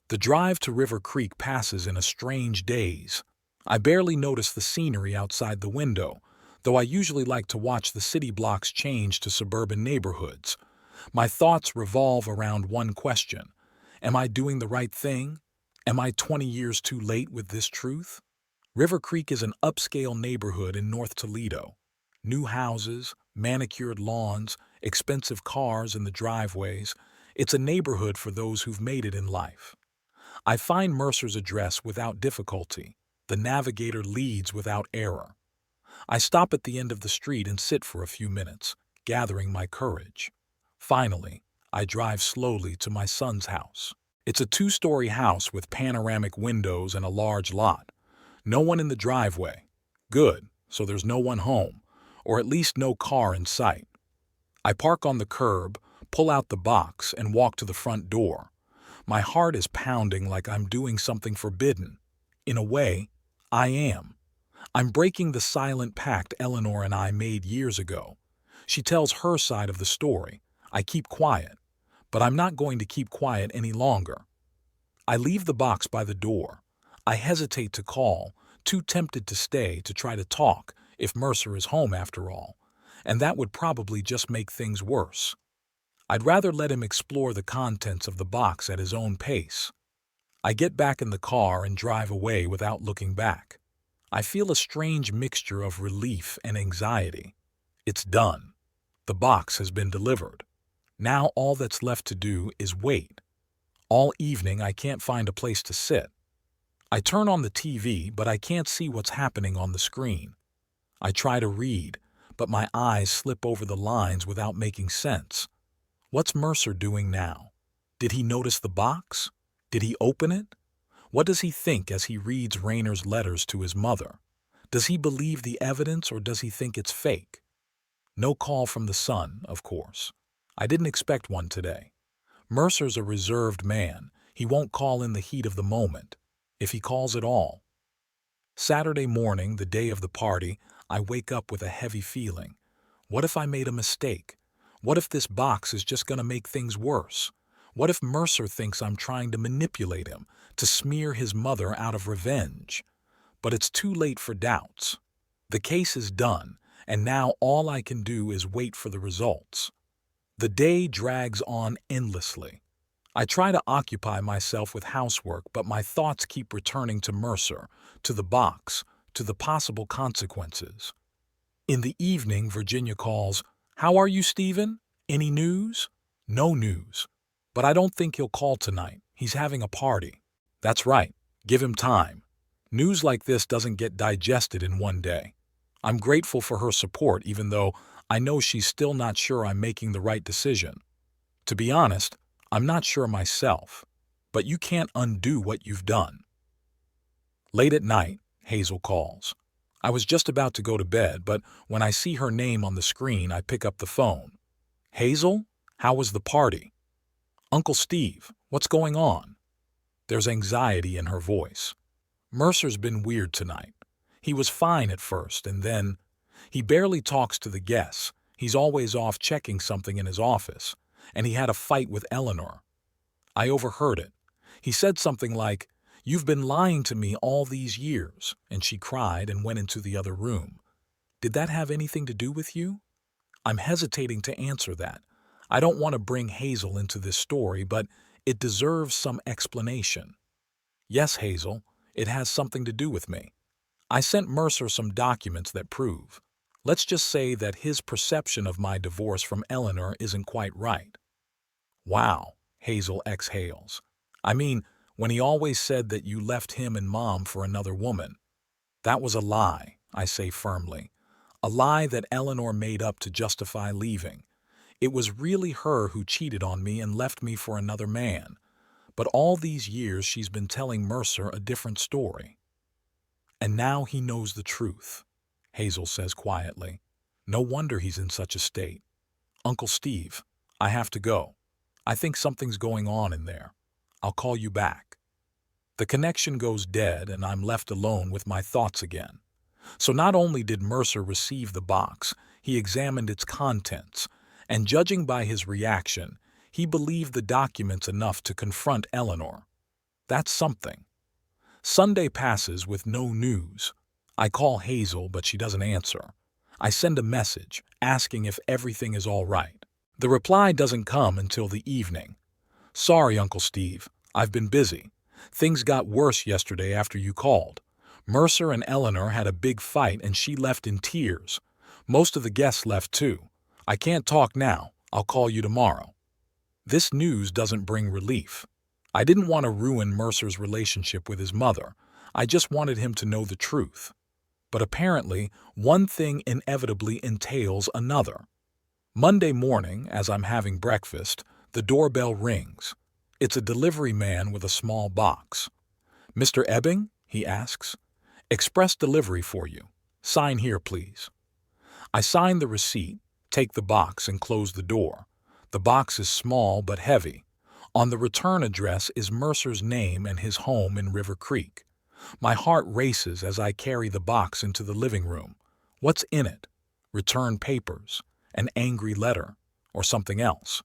The drive to River Creek passes in a strange daze. I barely notice the scenery outside the window, though I usually like to watch the city blocks change to suburban neighborhoods. My thoughts revolve around one question. Am I doing the right thing? Am I 20 years too late with this truth? River Creek is an upscale neighborhood in North Toledo. New houses, manicured lawns, expensive cars in the driveways. It's a neighborhood for those who've made it in life. I find Mercer's address without difficulty. The navigator leads without error. I stop at the end of the street and sit for a few minutes, gathering my courage. Finally, I drive slowly to my son's house. It's a 2-story house with panoramic windows and a large lot. No one in the driveway. Good, so there's no one home, or at least no car in sight. I park on the curb, pull out the box, and walk to the front door. My heart is pounding like I'm doing something forbidden. In a way, I am. I'm breaking the silent pact Eleanor and I made years ago. She tells her side of the story. I keep quiet. But I'm not going to keep quiet any longer. I leave the box by the door. I hesitate to call, too tempted to stay to try to talk, if Mercer is home after all. And that would probably just make things worse. I'd rather let him explore the contents of the box at his own pace. I get back in the car and drive away without looking back. I feel a strange mixture of relief and anxiety. It's done. The box has been delivered. Now all that's left to do is wait. All evening I can't find a place to sit. I turn on the TV, but I can't see what's happening on the screen. I try to read, but my eyes slip over the lines without making sense. What's Mercer doing now? Did he notice the box? Did he open it? What does he think as he reads Rayner's letters to his mother? Does he believe the evidence or does he think it's fake? No call from the son, of course. I didn't expect one today. Mercer's a reserved man. He won't call in the heat of the moment, if he calls at all. Saturday morning, the day of the party, I wake up with a heavy feeling. What if I made a mistake? What if this box is just going to make things worse? What if Mercer thinks I'm trying to manipulate him, to smear his mother out of revenge? But it's too late for doubts. The case is done, and now all I can do is wait for the results. The day drags on endlessly. I try to occupy myself with housework, but my thoughts keep returning to Mercer, to the box, to the possible consequences. In the evening, Virginia calls, "How are you, Stephen? Any news?" "No news. But I don't think he'll call tonight. He's having a party." That's right. Give him time. News like this doesn't get digested in one day. I'm grateful for her support, even though I know she's still not sure I'm making the right decision. To be honest, I'm not sure myself. But you can't undo what you've done. Late at night, Hazel calls. I was just about to go to bed, but when I see her name on the screen, I pick up the phone. "Hazel, how was the party?" "Uncle Steve, what's going on?" There's anxiety in her voice. "Mercer's been weird tonight. He was fine at first, and then he barely talks to the guests. He's always off checking something in his office, and he had a fight with Eleanor. I overheard it. He said something like, 'You've been lying to me all these years,' and she cried and went into the other room. Did that have anything to do with you?" I'm hesitating to answer that. I don't want to bring Hazel into this story, but it deserves some explanation. "Yes, Hazel, it has something to do with me. I sent Mercer some documents that prove. Let's just say that his perception of my divorce from Eleanor isn't quite right." "Wow," Hazel exhales. "I mean, when he always said that you left him and Mom for another woman." "That was a lie," I say firmly. "A lie that Eleanor made up to justify leaving. It was really her who cheated on me and left me for another man. But all these years she's been telling Mercer a different story." "And now he knows the truth," Hazel says quietly. "No wonder he's in such a state. Uncle Steve, I have to go. I think something's going on in there. I'll call you back." The connection goes dead, and I'm left alone with my thoughts again. So not only did Mercer receive the box, he examined its contents, and judging by his reaction, he believed the documents enough to confront Eleanor. That's something. Sunday passes with no news. I call Hazel, but she doesn't answer. I send a message, asking if everything is all right. The reply doesn't come until the evening. "Sorry, Uncle Steve. I've been busy. Things got worse yesterday after you called. Mercer and Eleanor had a big fight and she left in tears. Most of the guests left too. I can't talk now. I'll call you tomorrow." This news doesn't bring relief. I didn't want to ruin Mercer's relationship with his mother. I just wanted him to know the truth. But apparently, one thing inevitably entails another. Monday morning, as I'm having breakfast, the doorbell rings. It's a delivery man with a small box. "Mr. Ebbing?" he asks. "Express delivery for you. Sign here, please." I sign the receipt, take the box, and close the door. The box is small but heavy. On the return address is Mercer's name and his home in River Creek. My heart races as I carry the box into the living room. What's in it? Return papers, an angry letter, or something else?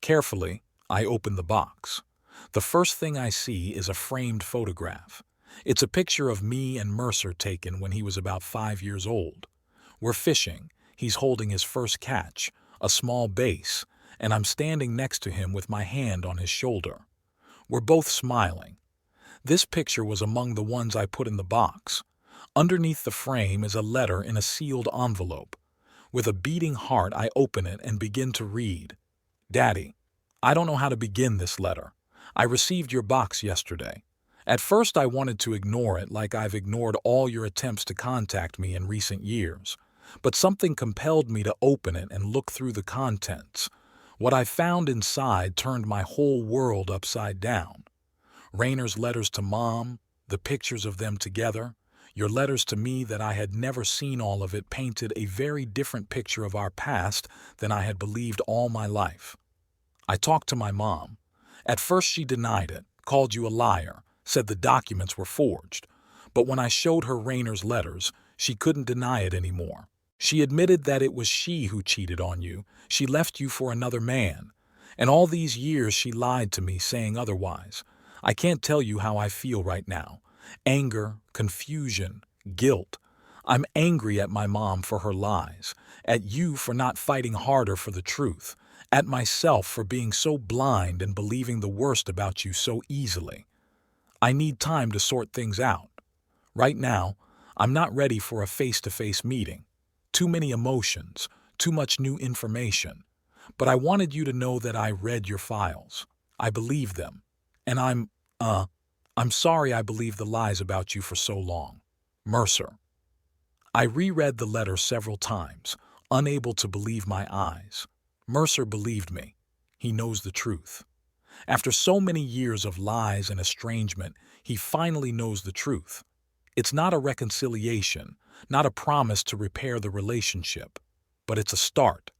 Carefully, I open the box. The first thing I see is a framed photograph. It's a picture of me and Mercer taken when he was about 5 years old. We're fishing. He's holding his first catch, a small bass, and I'm standing next to him with my hand on his shoulder. We're both smiling. This picture was among the ones I put in the box. Underneath the frame is a letter in a sealed envelope. With a beating heart, I open it and begin to read. "Daddy, I don't know how to begin this letter. I received your box yesterday. At first I wanted to ignore it like I've ignored all your attempts to contact me in recent years. But something compelled me to open it and look through the contents. What I found inside turned my whole world upside down. Raynor's letters to Mom, the pictures of them together, your letters to me that I had never seen, all of it painted a very different picture of our past than I had believed all my life. I talked to my mom. At first she denied it, called you a liar, said the documents were forged. But when I showed her Raynor's letters, she couldn't deny it anymore. She admitted that it was she who cheated on you. She left you for another man. And all these years she lied to me, saying otherwise. I can't tell you how I feel right now. Anger, confusion, guilt. I'm angry at my mom for her lies, at you for not fighting harder for the truth, at myself for being so blind and believing the worst about you so easily. I need time to sort things out. Right now, I'm not ready for a face-to-face meeting. Too many emotions, too much new information. But I wanted you to know that I read your files. I believe them. And I'm sorry I believed the lies about you for so long. Mercer. I reread the letter several times, unable to believe my eyes. Mercer believed me. He knows the truth. After so many years of lies and estrangement, he finally knows the truth. It's not a reconciliation, not a promise to repair the relationship, but it's a start,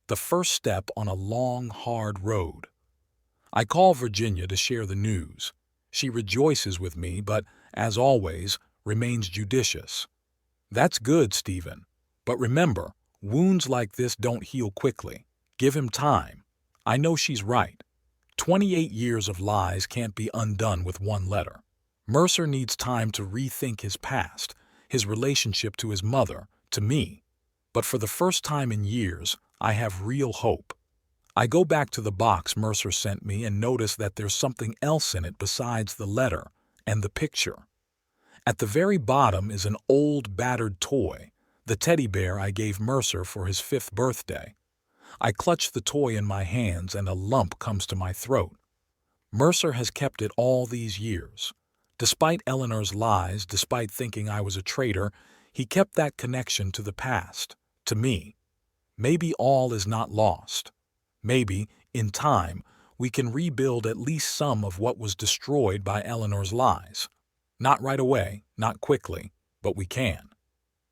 the first step on a long, hard road. I call Virginia to share the news. She rejoices with me, but, as always, remains judicious. That's good, Stephen. But remember, wounds like this don't heal quickly. Give him time. I know she's right. 28 years of lies can't be undone with one letter. Mercer needs time to rethink his past, his relationship to his mother, to me. But for the first time in years, I have real hope. I go back to the box Mercer sent me and notice that there's something else in it besides the letter and the picture. At the very bottom is an old, battered toy, the teddy bear I gave Mercer for his 5th birthday. I clutch the toy in my hands and a lump comes to my throat. Mercer has kept it all these years. Despite Eleanor's lies, despite thinking I was a traitor, he kept that connection to the past, to me. Maybe all is not lost. Maybe, in time, we can rebuild at least some of what was destroyed by Eleanor's lies. Not right away, not quickly, but we can.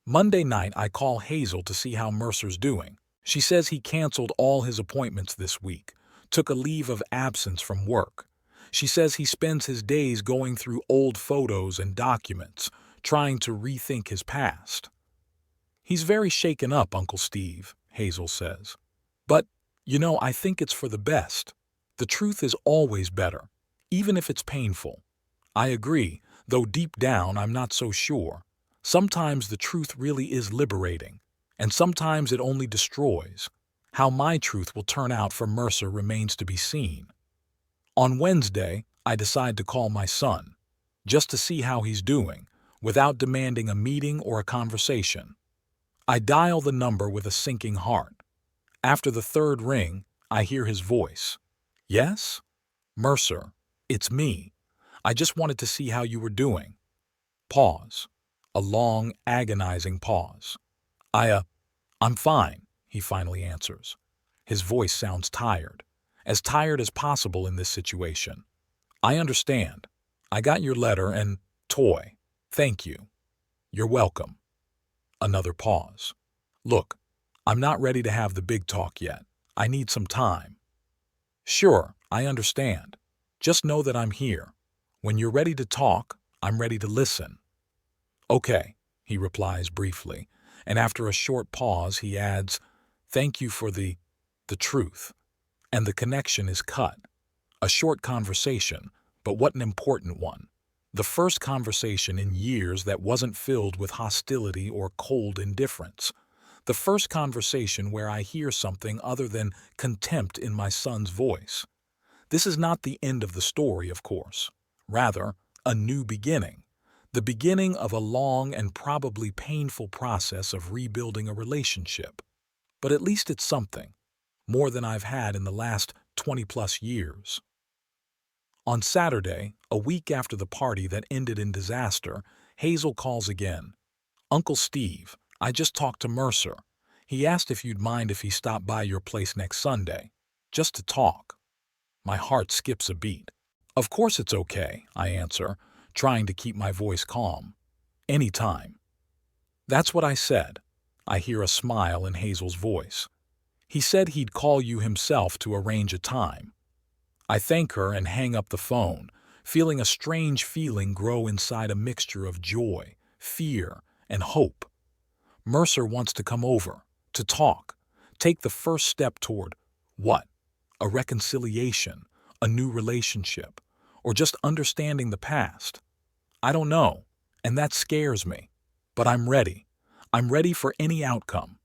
Monday night, I call Hazel to see how Mercer's doing. She says he canceled all his appointments this week, took a leave of absence from work. She says he spends his days going through old photos and documents, trying to rethink his past. He's very shaken up, Uncle Steve, Hazel says. But, I think it's for the best. The truth is always better, even if it's painful. I agree, though deep down I'm not so sure. Sometimes the truth really is liberating, and sometimes it only destroys. How my truth will turn out for Mercer remains to be seen. On Wednesday, I decide to call my son, just to see how he's doing, without demanding a meeting or a conversation. I dial the number with a sinking heart. After the 3rd ring, I hear his voice. Yes? Mercer, it's me. I just wanted to see how you were doing. Pause. A long, agonizing pause. I'm fine, he finally answers. His voice sounds tired, as tired as possible in this situation. I understand. I got your letter and toy. Thank you. You're welcome. Another pause. Look, I'm not ready to have the big talk yet. I need some time. Sure, I understand. Just know that I'm here. When you're ready to talk, I'm ready to listen. Okay, he replies briefly, and after a short pause he adds, thank you for the truth. And the connection is cut. A short conversation, but what an important one. The first conversation in years that wasn't filled with hostility or cold indifference. The first conversation where I hear something other than contempt in my son's voice. This is not the end of the story, of course. Rather, a new beginning. The beginning of a long and probably painful process of rebuilding a relationship. But at least it's something. More than I've had in the last 20-plus years. On Saturday, a week after the party that ended in disaster, Hazel calls again. Uncle Steve, I just talked to Mercer. He asked if you'd mind if he stopped by your place next Sunday, just to talk. My heart skips a beat. Of course it's okay, I answer, trying to keep my voice calm. Anytime. That's what I said. I hear a smile in Hazel's voice. He said he'd call you himself to arrange a time. I thank her and hang up the phone, feeling a strange feeling grow inside a mixture of joy, fear, and hope. Mercer wants to come over, to talk, take the first step toward what? A reconciliation, a new relationship, or just understanding the past. I don't know, and that scares me. But I'm ready. I'm ready for any outcome.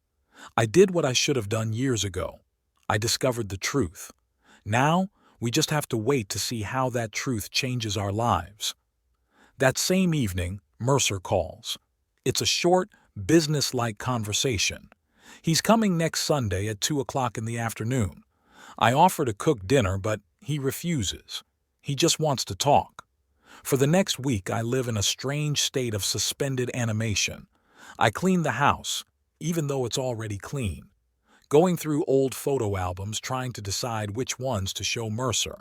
I did what I should have done years ago. I discovered the truth. Now, we just have to wait to see how that truth changes our lives. That same evening, Mercer calls. It's a short, business-like conversation. He's coming next Sunday at 2 o'clock in the afternoon. I offer to cook dinner, but he refuses. He just wants to talk. For the next week, I live in a strange state of suspended animation. I clean the house, even though it's already clean. Going through old photo albums trying to decide which ones to show Mercer.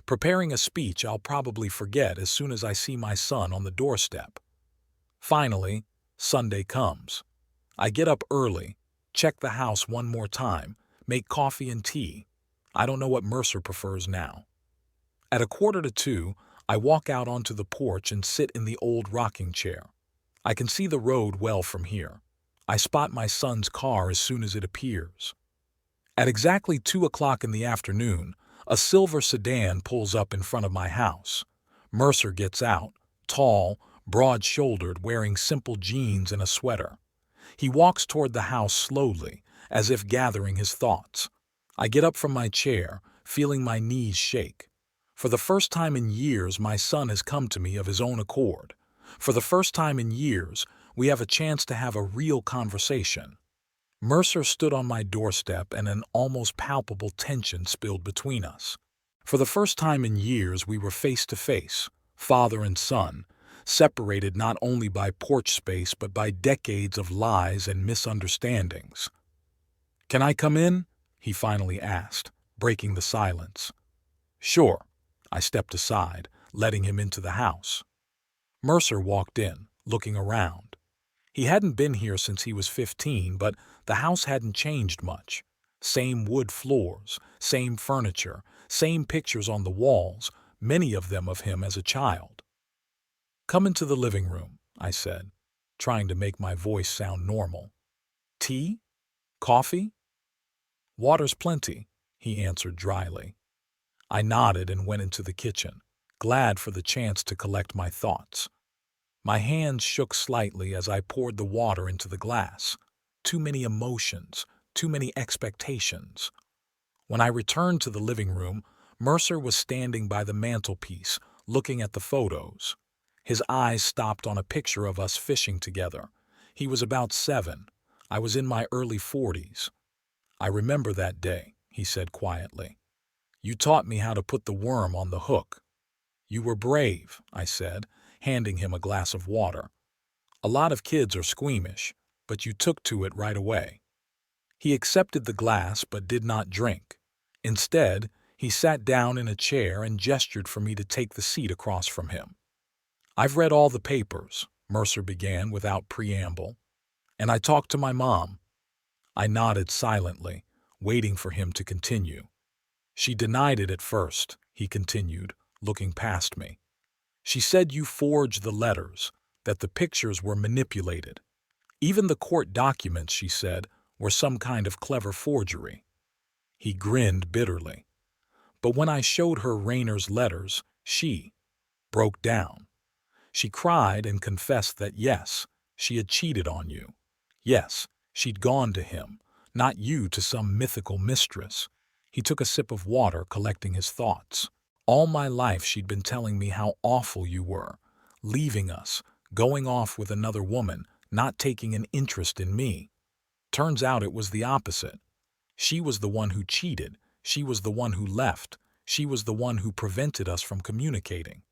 Preparing a speech I'll probably forget as soon as I see my son on the doorstep. Finally, Sunday comes. I get up early, check the house one more time, make coffee and tea. I don't know what Mercer prefers now. At 1:45, I walk out onto the porch and sit in the old rocking chair. I can see the road well from here. I spot my son's car as soon as it appears. At exactly 2 o'clock in the afternoon, a silver sedan pulls up in front of my house. Mercer gets out, tall, broad-shouldered, wearing simple jeans and a sweater. He walks toward the house slowly, as if gathering his thoughts. I get up from my chair, feeling my knees shake. For the first time in years, my son has come to me of his own accord. For the first time in years, we have a chance to have a real conversation. Mercer stood on my doorstep and an almost palpable tension spilled between us. For the first time in years, we were face to face, father and son, separated not only by porch space but by decades of lies and misunderstandings. "Can I come in?" he finally asked, breaking the silence. "Sure." I stepped aside, letting him into the house. Mercer walked in, looking around. He hadn't been here since he was 15, but the house hadn't changed much. Same wood floors, same furniture, same pictures on the walls, many of them of him as a child. "Come into the living room," I said, trying to make my voice sound normal. "Tea? Coffee?" "Water's plenty," he answered dryly. I nodded and went into the kitchen, glad for the chance to collect my thoughts. My hands shook slightly as I poured the water into the glass. Too many emotions, too many expectations. When I returned to the living room, Mercer was standing by the mantelpiece, looking at the photos. His eyes stopped on a picture of us fishing together. He was about 7. I was in my early 40s. "I remember that day," he said quietly. "You taught me how to put the worm on the hook." "You were brave," I said, handing him a glass of water. "A lot of kids are squeamish, but you took to it right away." He accepted the glass but did not drink. Instead, he sat down in a chair and gestured for me to take the seat across from him. "I've read all the papers," Mercer began without preamble, "and I talked to my mom." I nodded silently, waiting for him to continue. "She denied it at first," he continued, looking past me. "She said you forged the letters, that the pictures were manipulated. Even the court documents, she said, were some kind of clever forgery." He grinned bitterly. "But when I showed her Rayner's letters, she broke down. She cried and confessed that yes, she had cheated on you. Yes, she'd gone to him, not you to some mythical mistress." He took a sip of water, collecting his thoughts. "All my life she'd been telling me how awful you were, leaving us, going off with another woman, not taking an interest in me. Turns out it was the opposite. She was the one who cheated. She was the one who left. She was the one who prevented us from communicating."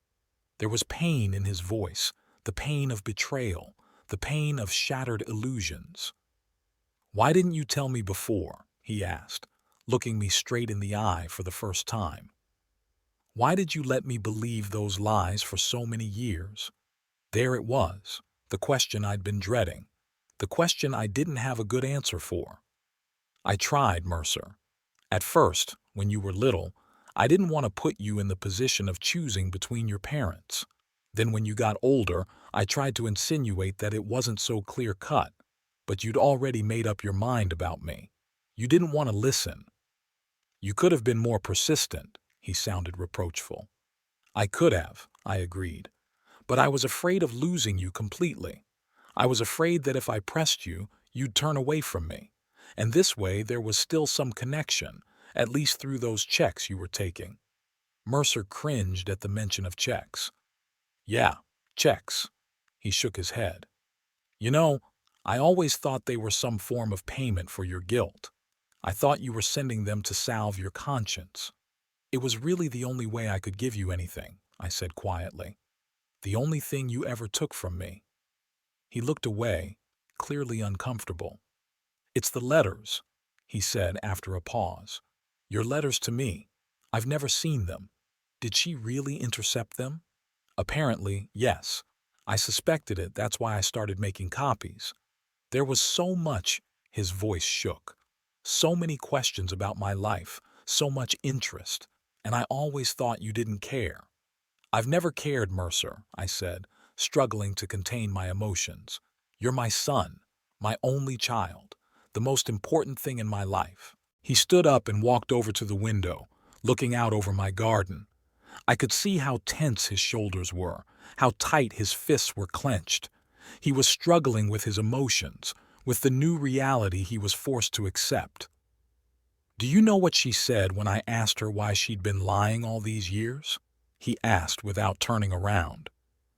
There was pain in his voice, the pain of betrayal, the pain of shattered illusions. "Why didn't you tell me before?" he asked, looking me straight in the eye for the first time. "Why did you let me believe those lies for so many years?" There it was, the question I'd been dreading, the question I didn't have a good answer for. "I tried, Mercer. At first, when you were little, I didn't want to put you in the position of choosing between your parents. Then when you got older, I tried to insinuate that it wasn't so clear-cut, but you'd already made up your mind about me. You didn't want to listen." "You could have been more persistent," he sounded reproachful. "I could have," I agreed. "But I was afraid of losing you completely. I was afraid that if I pressed you, you'd turn away from me. And this way there was still some connection, at least through those checks you were taking. Mercer cringed at the mention of checks. Yeah, checks. He shook his head. You know, I always thought they were some form of payment for your guilt. I thought you were sending them to salve your conscience. It was really the only way I could give you anything, I said quietly. The only thing you ever took from me. He looked away, clearly uncomfortable. It's the letters, he said after a pause. Your letters to me. I've never seen them. Did she really intercept them? Apparently, yes. I suspected it, that's why I started making copies. There was so much, his voice shook. So many questions about my life, so much interest, and I always thought you didn't care. I've never cared, Mercer, I said, struggling to contain my emotions. You're my son, my only child, the most important thing in my life. He stood up and walked over to the window, looking out over my garden. I could see how tense his shoulders were, how tight his fists were clenched. He was struggling with his emotions, with the new reality he was forced to accept. Do you know what she said when I asked her why she'd been lying all these years? He asked without turning around.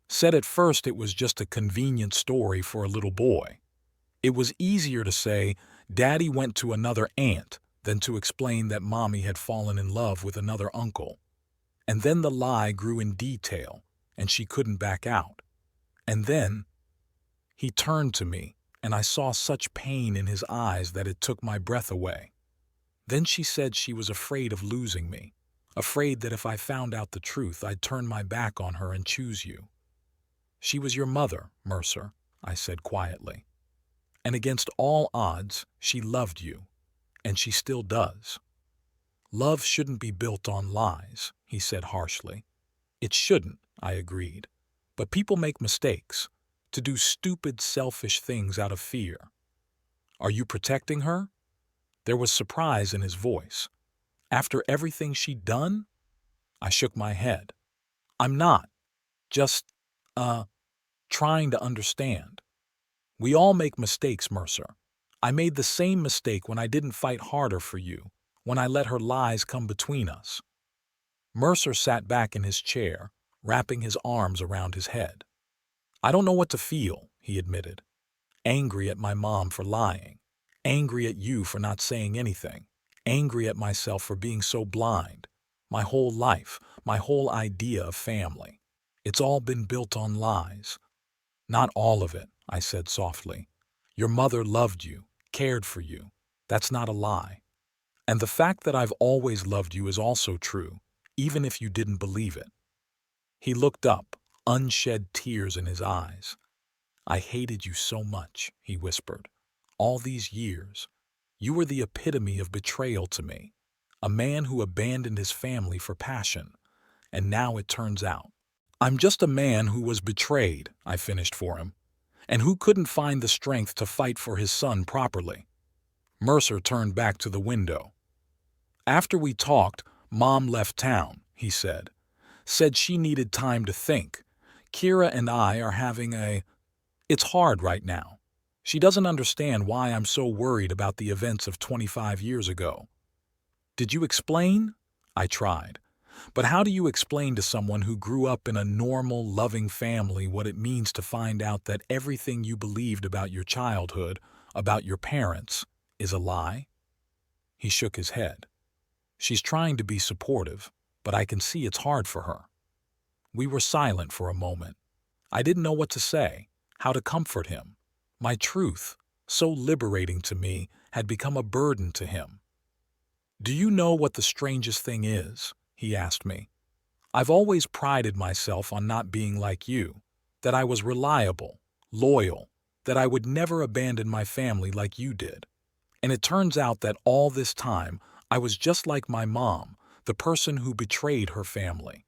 Said at first it was just a convenient story for a little boy. It was easier to say, Daddy went to another aunt, than to explain that Mommy had fallen in love with another uncle. And then the lie grew in detail, and she couldn't back out. And then he turned to me, and I saw such pain in his eyes that it took my breath away. Then she said she was afraid of losing me, afraid that if I found out the truth, I'd turn my back on her and choose you. She was your mother, Mercer, I said quietly. And against all odds, she loved you, and she still does. Love shouldn't be built on lies, he said harshly. It shouldn't, I agreed. But people make mistakes, to do stupid, selfish things out of fear. Are you protecting her? There was surprise in his voice. After everything she'd done? I shook my head. I'm not. Just, trying to understand. We all make mistakes, Mercer. I made the same mistake when I didn't fight harder for you, when I let her lies come between us. Mercer sat back in his chair, wrapping his arms around his head. I don't know what to feel, he admitted. Angry at my mom for lying. Angry at you for not saying anything. Angry at myself for being so blind. My whole life, my whole idea of family. It's all been built on lies. Not all of it, I said softly. Your mother loved you, cared for you. That's not a lie. And the fact that I've always loved you is also true, even if you didn't believe it. He looked up, unshed tears in his eyes. I hated you so much, he whispered. All these years. You were the epitome of betrayal to me. A man who abandoned his family for passion. And now it turns out. I'm just a man who was betrayed, I finished for him, and who couldn't find the strength to fight for his son properly. Mercer turned back to the window. After we talked, Mom left town, he said. Said she needed time to think. Kira and I are having It's hard right now. She doesn't understand why I'm so worried about the events of 25 years ago. Did you explain? I tried. But how do you explain to someone who grew up in a normal, loving family what it means to find out that everything you believed about your childhood, about your parents, is a lie? He shook his head. She's trying to be supportive, but I can see it's hard for her. We were silent for a moment. I didn't know what to say, how to comfort him. My truth, so liberating to me, had become a burden to him. Do you know what the strangest thing is? He asked me. I've always prided myself on not being like you, that I was reliable, loyal, that I would never abandon my family like you did. And it turns out that all this time, I was just like my mom, the person who betrayed her family.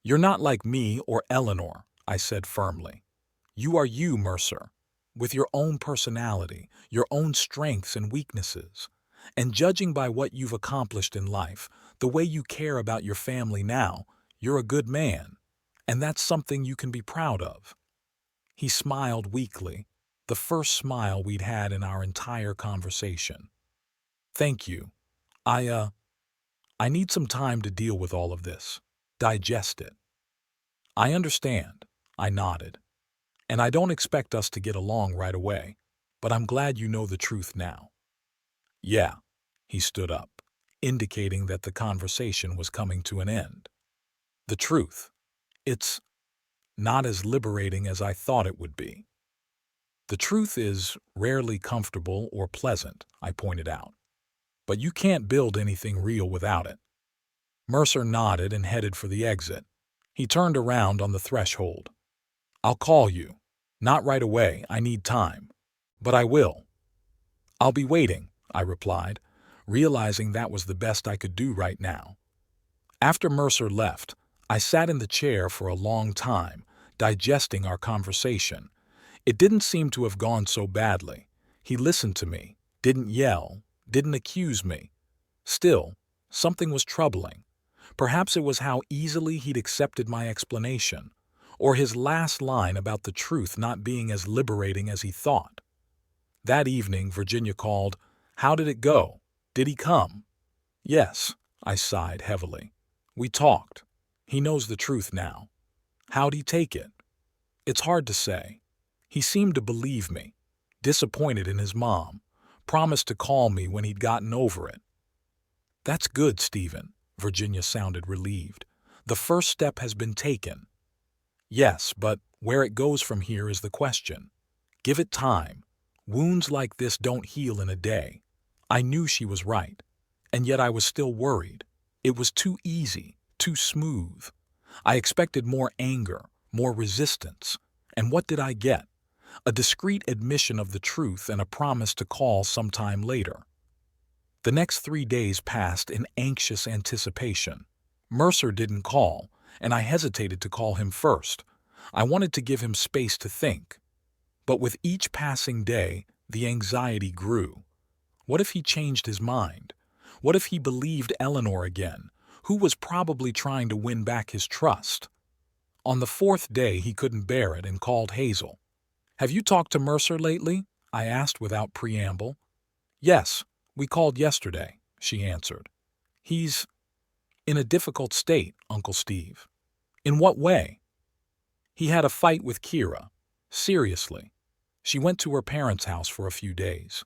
You're not like me or Eleanor, I said firmly. You are you, Mercer, with your own personality, your own strengths and weaknesses. And judging by what you've accomplished in life, the way you care about your family now, you're a good man. And that's something you can be proud of. He smiled weakly. the first smile we'd had in our entire conversation. "Thank you. I, I need some time to deal with all of this. Digest it." "I understand," I nodded. "And I don't expect us to get along right away, but I'm glad you know the truth now." "Yeah." He stood up, indicating that the conversation was coming to an end. "The truth. It's not as liberating as I thought it would be." "The truth is rarely comfortable or pleasant," I pointed out. "But you can't build anything real without it." Mercer nodded and headed for the exit. He turned around on the threshold. "I'll call you. Not right away, I need time. But I will." "I'll be waiting," I replied, realizing that was the best I could do right now. After Mercer left, I sat in the chair for a long time, digesting our conversation. It didn't seem to have gone so badly. He listened to me, didn't yell, didn't accuse me. Still, something was troubling. Perhaps it was how easily he'd accepted my explanation, or his last line about the truth not being as liberating as he thought. That evening, Virginia called. "How did it go? Did he come?" "Yes," I sighed heavily. "We talked. He knows the truth now." "How'd he take it?" "It's hard to say. He seemed to believe me, disappointed in his mom, promised to call me when he'd gotten over it." "That's good, Stephen." Virginia sounded relieved. "The first step has been taken." "Yes, but where it goes from here is the question. Give it time. Wounds like this don't heal in a day." I knew she was right, and yet I was still worried. It was too easy, too smooth. I expected more anger, more resistance. And what did I get? A discreet admission of the truth and a promise to call sometime later. The next 3 days passed in anxious anticipation. Mercer didn't call, and I hesitated to call him first. I wanted to give him space to think. But with each passing day, the anxiety grew. What if he changed his mind? What if he believed Eleanor again, who was probably trying to win back his trust? On the 4th day, he couldn't bear it and called Hazel. "Have you talked to Mercer lately?" I asked without preamble. "Yes, we called yesterday," she answered. "He's in a difficult state, Uncle Steve." "In what way?" "He had a fight with Kira. Seriously. She went to her parents' house for a few days."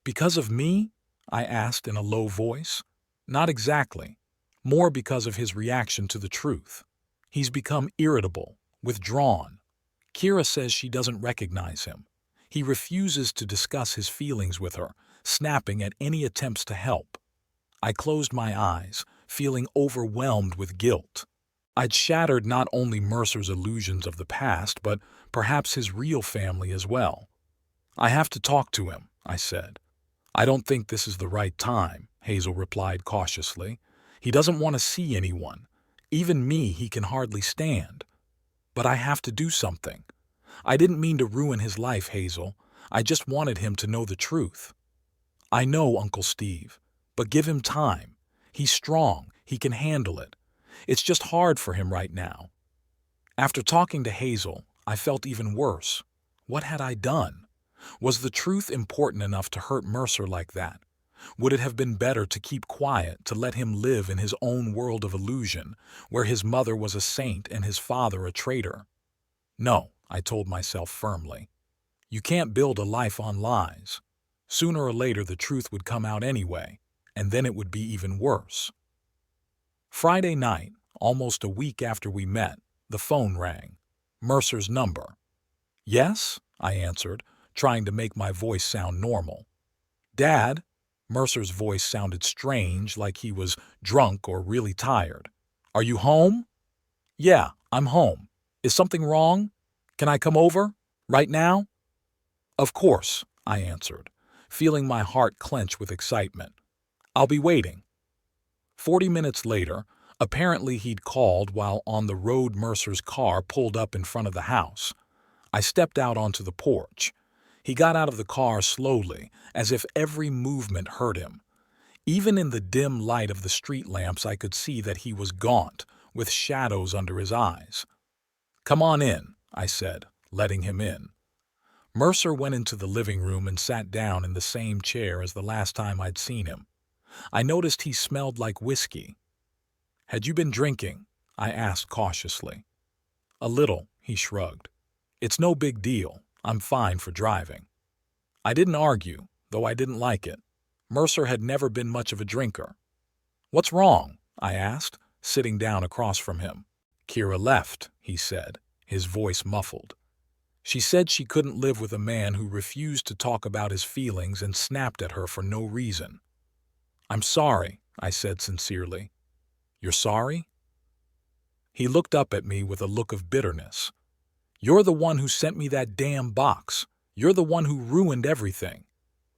"Because of me?" I asked in a low voice. "Not exactly. More because of his reaction to the truth. He's become irritable, withdrawn. Kira says she doesn't recognize him. He refuses to discuss his feelings with her, snapping at any attempts to help." I closed my eyes, feeling overwhelmed with guilt. I'd shattered not only Mercer's illusions of the past, but perhaps his real family as well. "I have to talk to him," I said. "I don't think this is the right time," Hazel replied cautiously. "He doesn't want to see anyone. Even me he can hardly stand. But I have to do something. I didn't mean to ruin his life, Hazel. I just wanted him to know the truth." "I know, Uncle Steve, but give him time. He's strong. He can handle it. It's just hard for him right now." After talking to Hazel, I felt even worse. What had I done? Was the truth important enough to hurt Mercer like that? Would it have been better to keep quiet, to let him live in his own world of illusion, where his mother was a saint and his father a traitor? "No," I told myself firmly. "You can't build a life on lies. Sooner or later the truth would come out anyway, and then it would be even worse." Friday night, almost a week after we met, the phone rang. Mercer's number. "Yes?" I answered, trying to make my voice sound normal. "Dad?" Mercer's voice sounded strange, like he was drunk or really tired. "Are you home?" "Yeah, I'm home. Is something wrong? Can I come over? Right now?" "Of course," I answered, feeling my heart clench with excitement. "I'll be waiting." 40 minutes later, apparently he'd called while on the road. Mercer's car pulled up in front of the house. I stepped out onto the porch. He got out of the car slowly, as if every movement hurt him. Even in the dim light of the street lamps I could see that he was gaunt, with shadows under his eyes. "Come on in," I said, letting him in. Mercer went into the living room and sat down in the same chair as the last time I'd seen him. I noticed he smelled like whiskey. "Had you been drinking?" I asked cautiously. "A little," he shrugged. "It's no big deal. I'm fine for driving." I didn't argue, though I didn't like it. Mercer had never been much of a drinker. "What's wrong?" I asked, sitting down across from him. "Kira left," he said, his voice muffled. "She said she couldn't live with a man who refused to talk about his feelings and snapped at her for no reason." "I'm sorry," I said sincerely. "You're sorry?" He looked up at me with a look of bitterness. "You're the one who sent me that damn box. You're the one who ruined everything."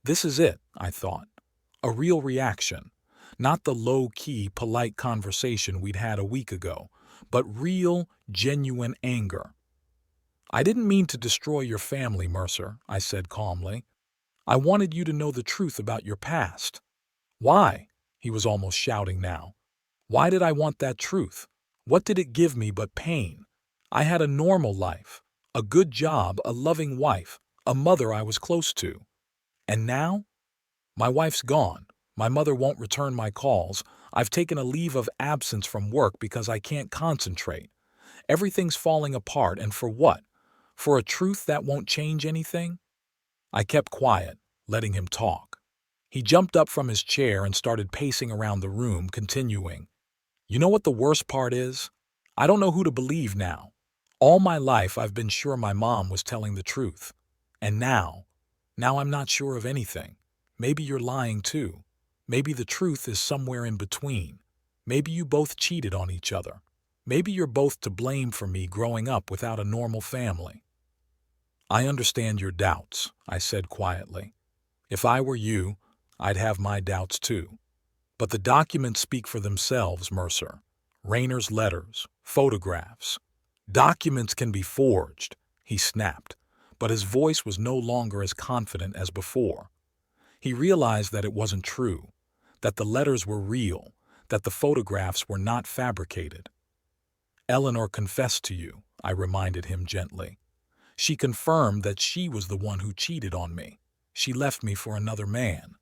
This is it, I thought. A real reaction. Not the low-key, polite conversation we'd had a week ago, but real, genuine anger. "I didn't mean to destroy your family, Mercer," I said calmly. "I wanted you to know the truth about your past." "Why?" He was almost shouting now. "Why did I want that truth? What did it give me but pain? I had a normal life, a good job, a loving wife, a mother I was close to. And now? My wife's gone. My mother won't return my calls. I've taken a leave of absence from work because I can't concentrate. Everything's falling apart, and for what? For a truth that won't change anything?" I kept quiet, letting him talk. He jumped up from his chair and started pacing around the room, continuing. "You know what the worst part is? I don't know who to believe now. All my life I've been sure my mom was telling the truth. And now I'm not sure of anything. Maybe you're lying too. Maybe the truth is somewhere in between. Maybe you both cheated on each other. Maybe you're both to blame for me growing up without a normal family." "I understand your doubts," I said quietly. "If I were you, I'd have my doubts too. But the documents speak for themselves, Mercer. Rayner's letters, photographs. Documents can be forged," he snapped, but his voice was no longer as confident as before. He realized that it wasn't true, that the letters were real, that the photographs were not fabricated. "Eleanor confessed to you," I reminded him gently. "She confirmed that she was the one who cheated on me. She left me for another man."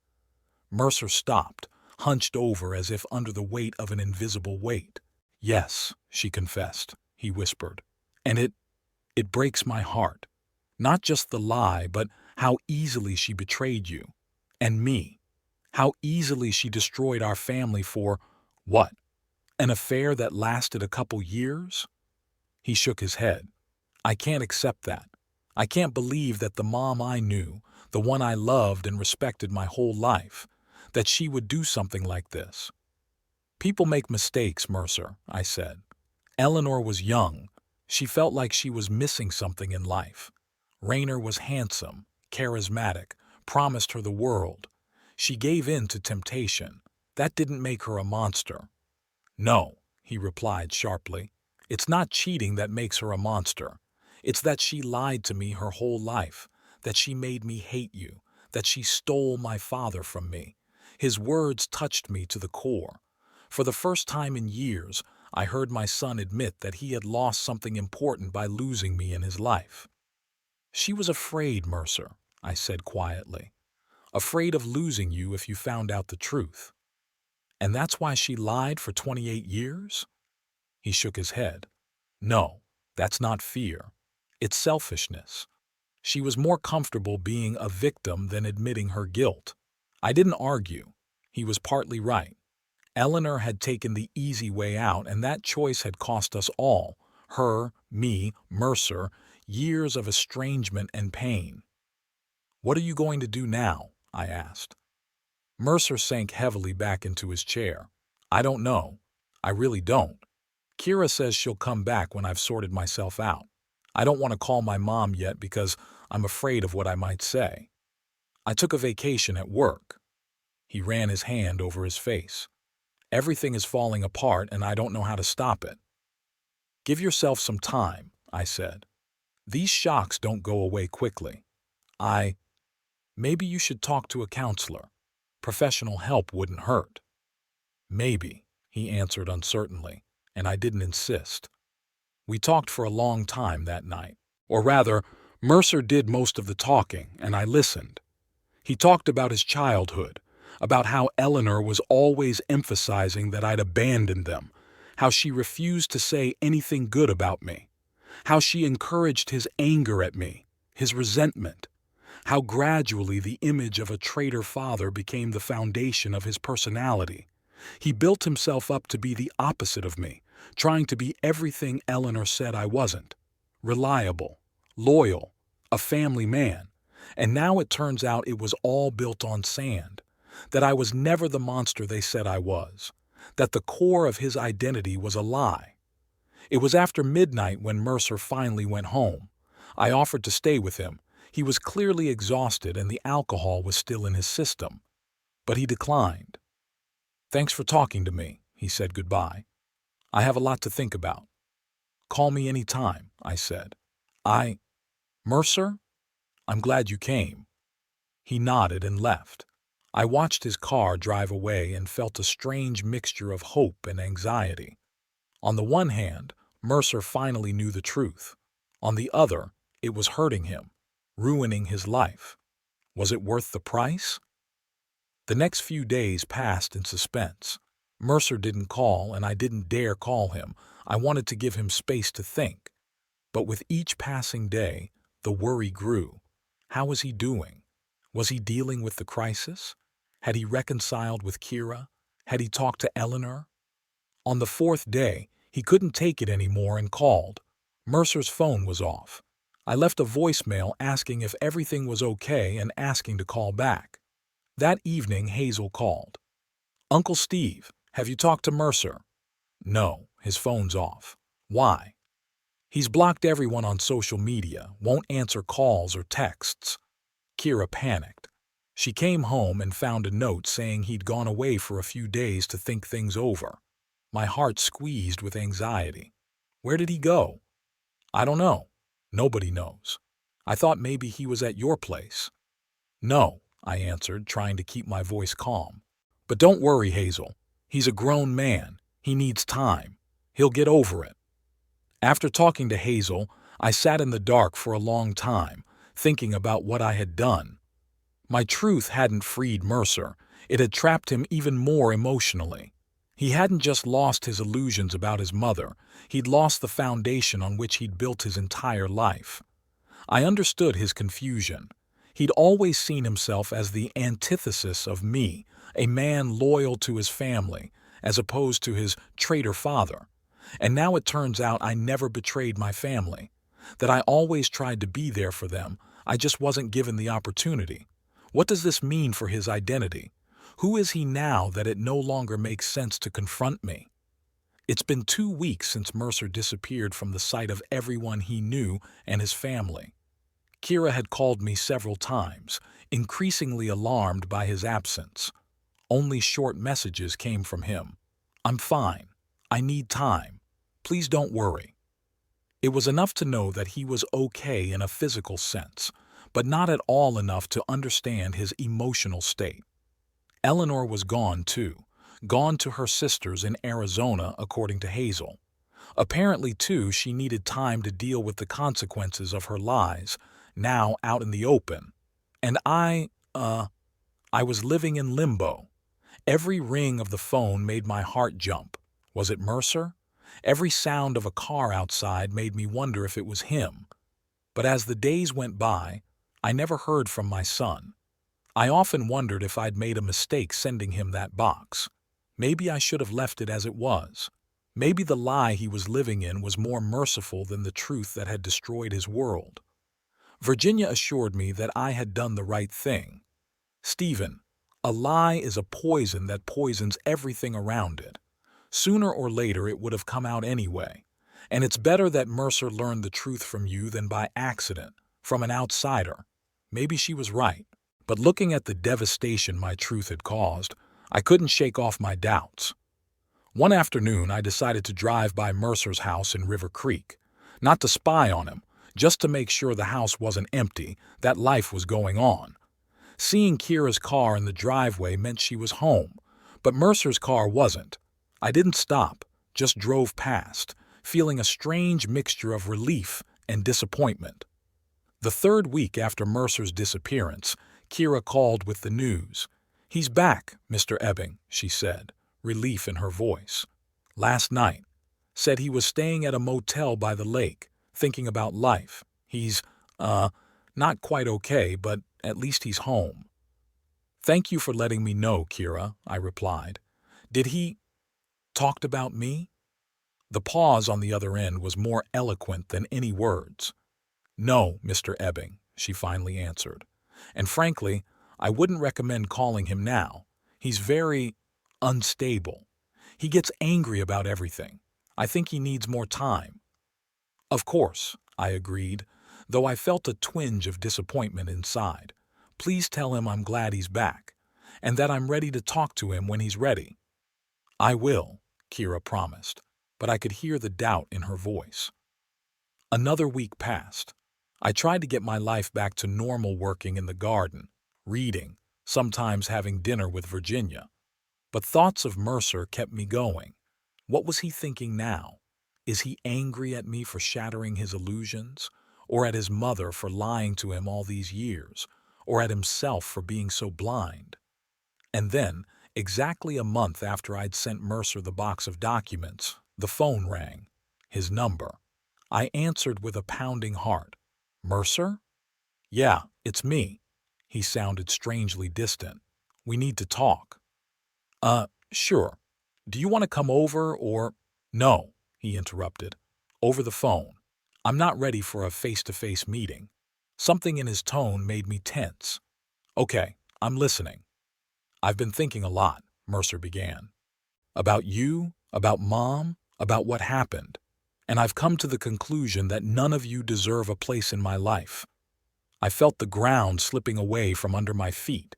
Mercer stopped, hunched over as if under the weight of an invisible weight. "Yes," she confessed, he whispered. "And it breaks my heart. Not just the lie, but how easily she betrayed you. And me. How easily she destroyed our family for, what? An affair that lasted a couple years?" He shook his head. "I can't accept that. I can't believe that the mom I knew, the one I loved and respected my whole life, that she would do something like this." "People make mistakes, Mercer," I said. "Eleanor was young. She felt like she was missing something in life. Rayner was handsome, charismatic, promised her the world. She gave in to temptation. That didn't make her a monster." "No," he replied sharply. "It's not cheating that makes her a monster. It's that she lied to me her whole life, that she made me hate you, that she stole my father from me." His words touched me to the core. For the first time in years, I heard my son admit that he had lost something important by losing me in his life. "She was afraid, Mercer," I said quietly. "Afraid of losing you if you found out the truth." "And that's why she lied for 28 years?" He shook his head. "No, that's not fear. It's selfishness. She was more comfortable being a victim than admitting her guilt." I didn't argue. He was partly right. Eleanor had taken the easy way out, and that choice had cost us all, her, me, Mercer, years of estrangement and pain. "What are you going to do now?" I asked. Mercer sank heavily back into his chair. "I don't know. I really don't. Kira says she'll come back when I've sorted myself out. I don't want to call my mom yet because I'm afraid of what I might say. I took a vacation at work." He ran his hand over his face. "Everything is falling apart and I don't know how to stop it." "Give yourself some time," I said. "These shocks don't go away quickly. Maybe you should talk to a counselor. Professional help wouldn't hurt." "Maybe," he answered uncertainly, and I didn't insist. We talked for a long time that night. Or rather, Mercer did most of the talking, and I listened. He talked about his childhood, about how Eleanor was always emphasizing that I'd abandoned them, how she refused to say anything good about me, how she encouraged his anger at me, his resentment, how gradually the image of a traitor father became the foundation of his personality. He built himself up to be the opposite of me, trying to be everything Eleanor said I wasn't: reliable, loyal, a family man. And now it turns out it was all built on sand, that I was never the monster they said I was, that the core of his identity was a lie. It was after midnight when Mercer finally went home. I offered to stay with him. He was clearly exhausted and the alcohol was still in his system. But he declined. "Thanks for talking to me," he said goodbye. "I have a lot to think about." "Call me any time," I said. Mercer? I'm glad you came." He nodded and left. I watched his car drive away and felt a strange mixture of hope and anxiety. On the one hand, Mercer finally knew the truth. On the other, it was hurting him, ruining his life. Was it worth the price? The next few days passed in suspense. Mercer didn't call, and I didn't dare call him. I wanted to give him space to think. But with each passing day, the worry grew. How was he doing? Was he dealing with the crisis? Had he reconciled with Kira? Had he talked to Eleanor? On the fourth day, he couldn't take it anymore and called. Mercer's phone was off. I left a voicemail asking if everything was okay and asking to call back. That evening, Hazel called. "Uncle Steve, have you talked to Mercer?" "No, his phone's off." "Why?" "He's blocked everyone on social media, won't answer calls or texts." Kira panicked. She came home and found a note saying he'd gone away for a few days to think things over. My heart squeezed with anxiety. "Where did he go?" "I don't know. Nobody knows. I thought maybe he was at your place." "No," I answered, trying to keep my voice calm. "But don't worry, Hazel. He's a grown man. He needs time. He'll get over it." After talking to Hazel, I sat in the dark for a long time, thinking about what I had done. My truth hadn't freed Mercer. It had trapped him even more emotionally. He hadn't just lost his illusions about his mother, he'd lost the foundation on which he'd built his entire life. I understood his confusion. He'd always seen himself as the antithesis of me, a man loyal to his family, as opposed to his traitor father. And now it turns out I never betrayed my family, that I always tried to be there for them, I just wasn't given the opportunity. What does this mean for his identity? Who is he now that it no longer makes sense to confront me? It's been 2 weeks since Mercer disappeared from the sight of everyone he knew and his family. Kira had called me several times, increasingly alarmed by his absence. Only short messages came from him. "I'm fine. I need time. Please don't worry." It was enough to know that he was okay in a physical sense, but not at all enough to understand his emotional state. Eleanor was gone too, gone to her sisters in Arizona, according to Hazel. Apparently, too, she needed time to deal with the consequences of her lies, now out in the open. And I was living in limbo. Every ring of the phone made my heart jump. Was it Mercer? Every sound of a car outside made me wonder if it was him. But as the days went by, I never heard from my son. I often wondered if I'd made a mistake sending him that box. Maybe I should have left it as it was. Maybe the lie he was living in was more merciful than the truth that had destroyed his world. Virginia assured me that I had done the right thing. "Stephen, a lie is a poison that poisons everything around it. Sooner or later it would have come out anyway. And it's better that Mercer learned the truth from you than by accident, from an outsider." Maybe she was right. But looking at the devastation my truth had caused, I couldn't shake off my doubts. One afternoon, I decided to drive by Mercer's house in River Creek. Not to spy on him, just to make sure the house wasn't empty, that life was going on. Seeing Kira's car in the driveway meant she was home, but Mercer's car wasn't. I didn't stop, just drove past, feeling a strange mixture of relief and disappointment. The third week after Mercer's disappearance, Kira called with the news. "He's back, Mr. Ebbing," she said, relief in her voice. "Last night. Said he was staying at a motel by the lake, thinking about life. He's, not quite okay, but at least he's home." "Thank you for letting me know, Kira," I replied. "Did he talked about me?" The pause on the other end was more eloquent than any words. "No, Mr. Ebbing," she finally answered. "And frankly, I wouldn't recommend calling him now. He's very unstable. He gets angry about everything. I think he needs more time." "Of course," I agreed, though I felt a twinge of disappointment inside. "Please tell him I'm glad he's back, and that I'm ready to talk to him when he's ready." "I will," Kira promised, but I could hear the doubt in her voice. Another week passed. I tried to get my life back to normal, working in the garden, reading, sometimes having dinner with Virginia. But thoughts of Mercer kept me going. What was he thinking now? Is he angry at me for shattering his illusions? Or at his mother for lying to him all these years? Or at himself for being so blind? And then, exactly a month after I'd sent Mercer the box of documents, the phone rang. His number. I answered with a pounding heart. "Mercer?" "Yeah, it's me." He sounded strangely distant. "We need to talk." Sure. Do you want to come over or—" "No," he interrupted. "Over the phone. I'm not ready for a face-to-face meeting." Something in his tone made me tense. "Okay, I'm listening." "I've been thinking a lot," Mercer began. "About you, about Mom, about what happened. And I've come to the conclusion that none of you deserve a place in my life." I felt the ground slipping away from under my feet.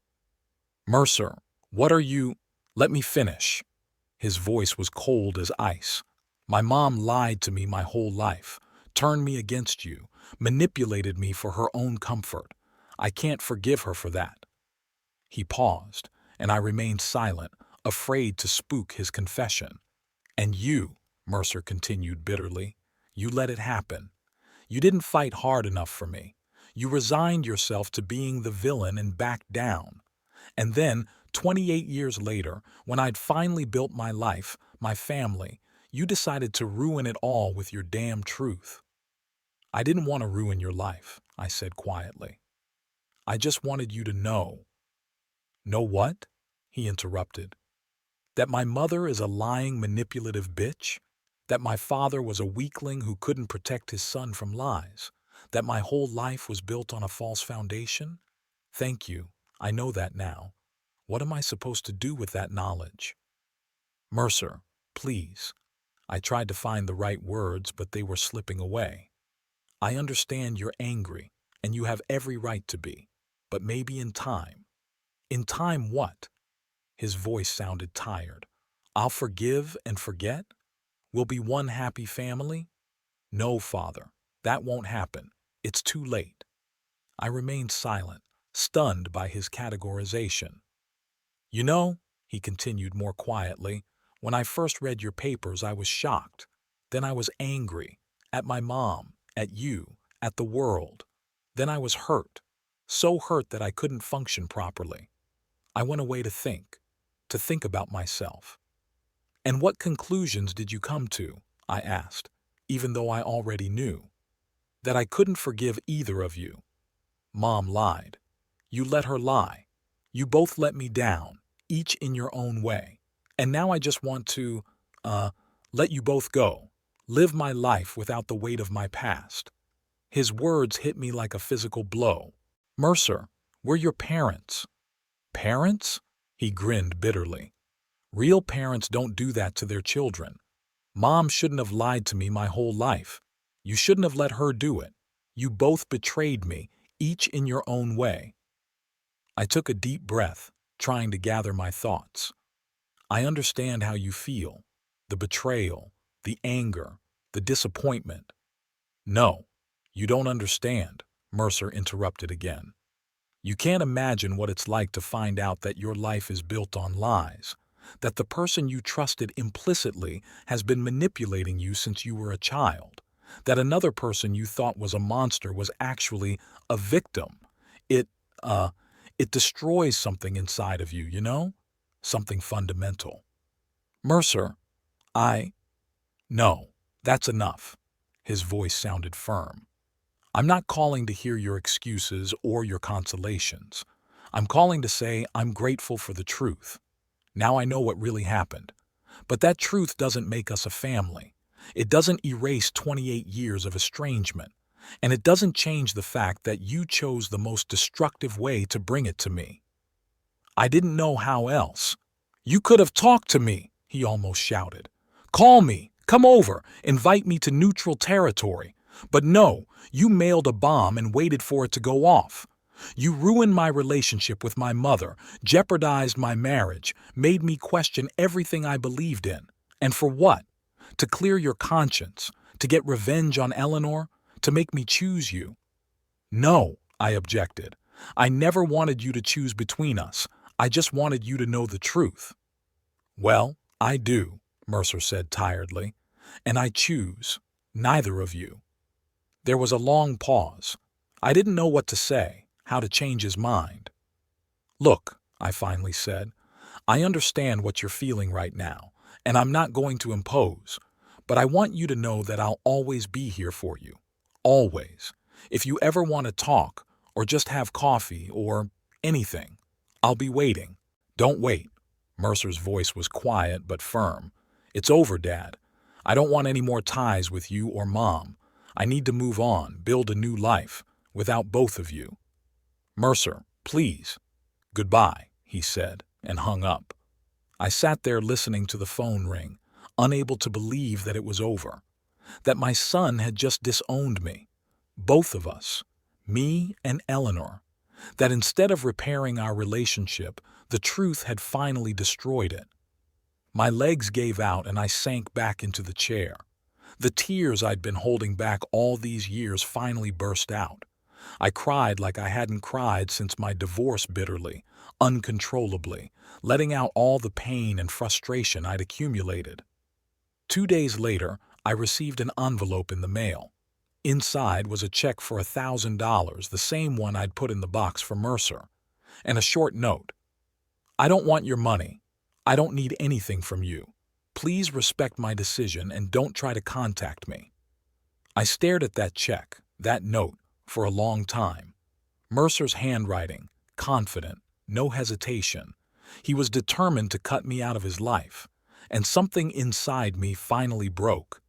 "Mercer, what are you—" "Let me finish." His voice was cold as ice. "My mom lied to me my whole life, turned me against you, manipulated me for her own comfort. I can't forgive her for that." He paused, and I remained silent, afraid to spook his confession. "And you," Mercer continued bitterly, "you let it happen. You didn't fight hard enough for me. You resigned yourself to being the villain and backed down. And then, 28 years later, when I'd finally built my life, my family, you decided to ruin it all with your damn truth." "I didn't want to ruin your life," I said quietly. "I just wanted you to know." "Know what?" he interrupted. "That my mother is a lying, manipulative bitch? That my father was a weakling who couldn't protect his son from lies? That my whole life was built on a false foundation? Thank you. I know that now. What am I supposed to do with that knowledge?" "Mercer, please." I tried to find the right words, but they were slipping away. "I understand you're angry, and you have every right to be. But maybe in time." "In time what?" His voice sounded tired. "I'll forgive and forget? We'll be one happy family?" "No, Father. That won't happen. It's too late." I remained silent, stunned by his categorization. "You know," he continued more quietly, "when I first read your papers, I was shocked. Then I was angry. At my mom, at you, at the world. Then I was hurt. So hurt that I couldn't function properly. I went away to think about myself." "And what conclusions did you come to?" I asked, even though I already knew. "That I couldn't forgive either of you. Mom lied. You let her lie. You both let me down, each in your own way. And now I just want to, let you both go. Live my life without the weight of my past." His words hit me like a physical blow. "Mercer, we're your parents." "Parents?" He grinned bitterly. "Real parents don't do that to their children. Mom shouldn't have lied to me my whole life. You shouldn't have let her do it. You both betrayed me, each in your own way." I took a deep breath, trying to gather my thoughts. "I understand how you feel. The betrayal, the anger, the disappointment." "No, you don't understand," Mercer interrupted again. "You can't imagine what it's like to find out that your life is built on lies, that the person you trusted implicitly has been manipulating you since you were a child, That another person you thought was a monster was actually a victim. It, uh, it destroys something inside of you, you know? Something fundamental. Mercer, I... No, that's enough. His voice sounded firm. I'm not calling to hear your excuses or your consolations. I'm calling to say I'm grateful for the truth. Now I know what really happened. But that truth doesn't make us a family. It doesn't erase 28 years of estrangement. And it doesn't change the fact that you chose the most destructive way to bring it to me. I didn't know how else. You could have talked to me, he almost shouted. Call me, come over, invite me to neutral territory. But no, you mailed a bomb and waited for it to go off. You ruined my relationship with my mother, jeopardized my marriage, made me question everything I believed in. And for what? To clear your conscience, to get revenge on Eleanor, to make me choose you. No, I objected. I never wanted you to choose between us. I just wanted you to know the truth. Well, I do, Mercer said tiredly, and I choose neither of you. There was a long pause. I didn't know what to say, how to change his mind. Look, I finally said, I understand what you're feeling right now, and I'm not going to impose, but I want you to know that I'll always be here for you. Always. If you ever want to talk, or just have coffee, or anything, I'll be waiting. Don't wait. Mercer's voice was quiet but firm. It's over, Dad. I don't want any more ties with you or Mom. I need to move on, build a new life, without both of you. Mercer, please. Goodbye, he said, and hung up. I sat there listening to the phone ring, unable to believe that it was over, that my son had just disowned me, both of us, me and Eleanor, that instead of repairing our relationship, the truth had finally destroyed it. My legs gave out and I sank back into the chair. The tears I'd been holding back all these years finally burst out. I cried like I hadn't cried since my divorce bitterly, uncontrollably, letting out all the pain and frustration I'd accumulated. 2 days later, I received an envelope in the mail. Inside was a check for $1,000, the same one I'd put in the box for Mercer, and a short note. I don't want your money. I don't need anything from you. Please respect my decision and don't try to contact me. I stared at that check, that note, for a long time. Mercer's handwriting, confident, no hesitation. He was determined to cut me out of his life, and something inside me finally broke.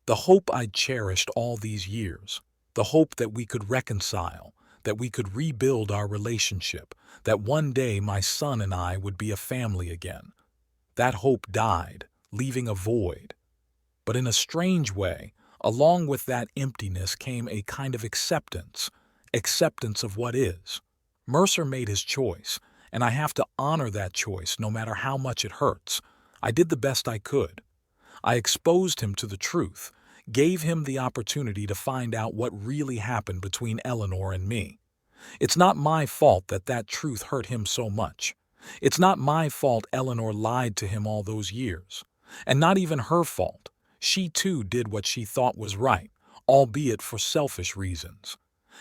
The hope I'd cherished all these years, the hope that we could reconcile, that we could rebuild our relationship, that one day my son and I would be a family again. That hope died, leaving a void. But in a strange way, along with that emptiness came a kind of acceptance of what is. Mercer made his choice, and I have to honor that choice no matter how much it hurts. I did the best I could. I exposed him to the truth, gave him the opportunity to find out what really happened between Eleanor and me. It's not my fault that that truth hurt him so much. It's not my fault Eleanor lied to him all those years. And not even her fault. She too did what she thought was right, albeit for selfish reasons.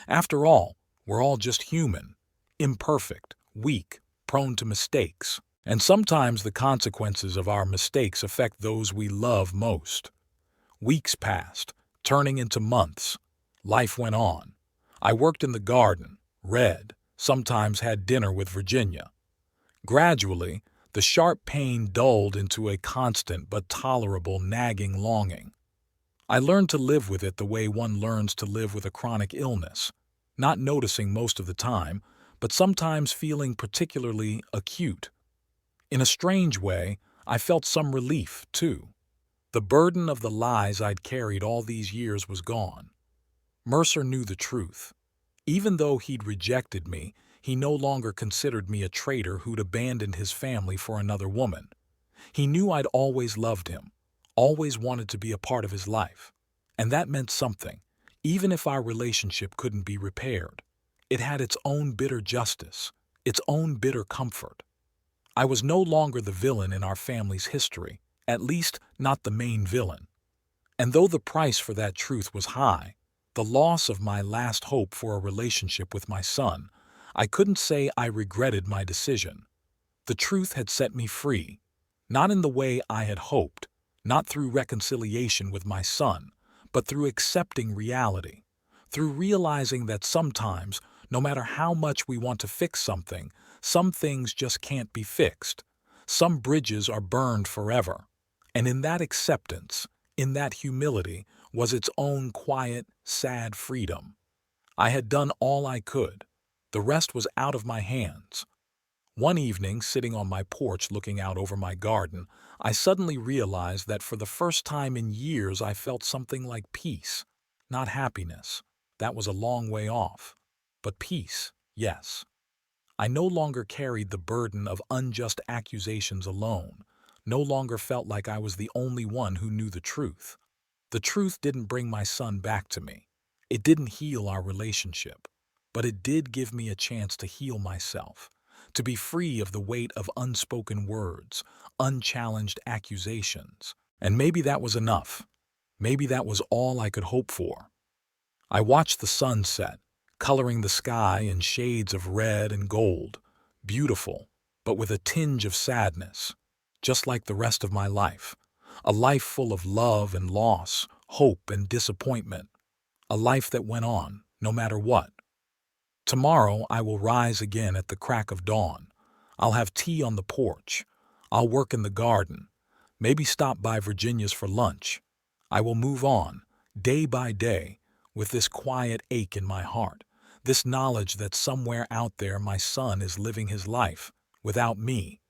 After all, we're all just human, imperfect, weak, prone to mistakes. And sometimes the consequences of our mistakes affect those we love most. Weeks passed, turning into months. Life went on. I worked in the garden, read, sometimes had dinner with Virginia. Gradually, the sharp pain dulled into a constant but tolerable nagging longing. I learned to live with it the way one learns to live with a chronic illness, not noticing most of the time, but sometimes feeling particularly acute. In a strange way, I felt some relief, too. The burden of the lies I'd carried all these years was gone. Mercer knew the truth. Even though he'd rejected me, he no longer considered me a traitor who'd abandoned his family for another woman. He knew I'd always loved him, always wanted to be a part of his life. And that meant something, even if our relationship couldn't be repaired. It had its own bitter justice, its own bitter comfort. I was no longer the villain in our family's history, at least not the main villain. And though the price for that truth was high, the loss of my last hope for a relationship with my son, I couldn't say I regretted my decision. The truth had set me free, not in the way I had hoped, not through reconciliation with my son, but through accepting reality, through realizing that sometimes, no matter how much we want to fix something, some things just can't be fixed. Some bridges are burned forever. And in that acceptance, in that humility, was its own quiet, sad freedom. I had done all I could. The rest was out of my hands. One evening, sitting on my porch looking out over my garden, I suddenly realized that for the first time in years I felt something like peace. Not happiness. That was a long way off. But peace, yes. I no longer carried the burden of unjust accusations alone. No longer felt like I was the only one who knew the truth. The truth didn't bring my son back to me. It didn't heal our relationship. But it did give me a chance to heal myself, to be free of the weight of unspoken words, unchallenged accusations. And maybe that was enough. Maybe that was all I could hope for. I watched the sun set, coloring the sky in shades of red and gold, beautiful, but with a tinge of sadness, just like the rest of my life. A life full of love and loss, hope and disappointment. A life that went on, no matter what. Tomorrow I will rise again at the crack of dawn. I'll have tea on the porch. I'll work in the garden. Maybe stop by Virginia's for lunch. I will move on, day by day, with this quiet ache in my heart, this knowledge that somewhere out there my son is living his life, without me.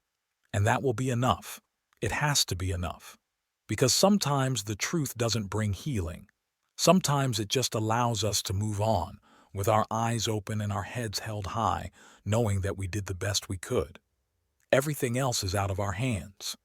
And that will be enough. It has to be enough. Because sometimes the truth doesn't bring healing. Sometimes it just allows us to move on, with our eyes open and our heads held high, knowing that we did the best we could. Everything else is out of our hands.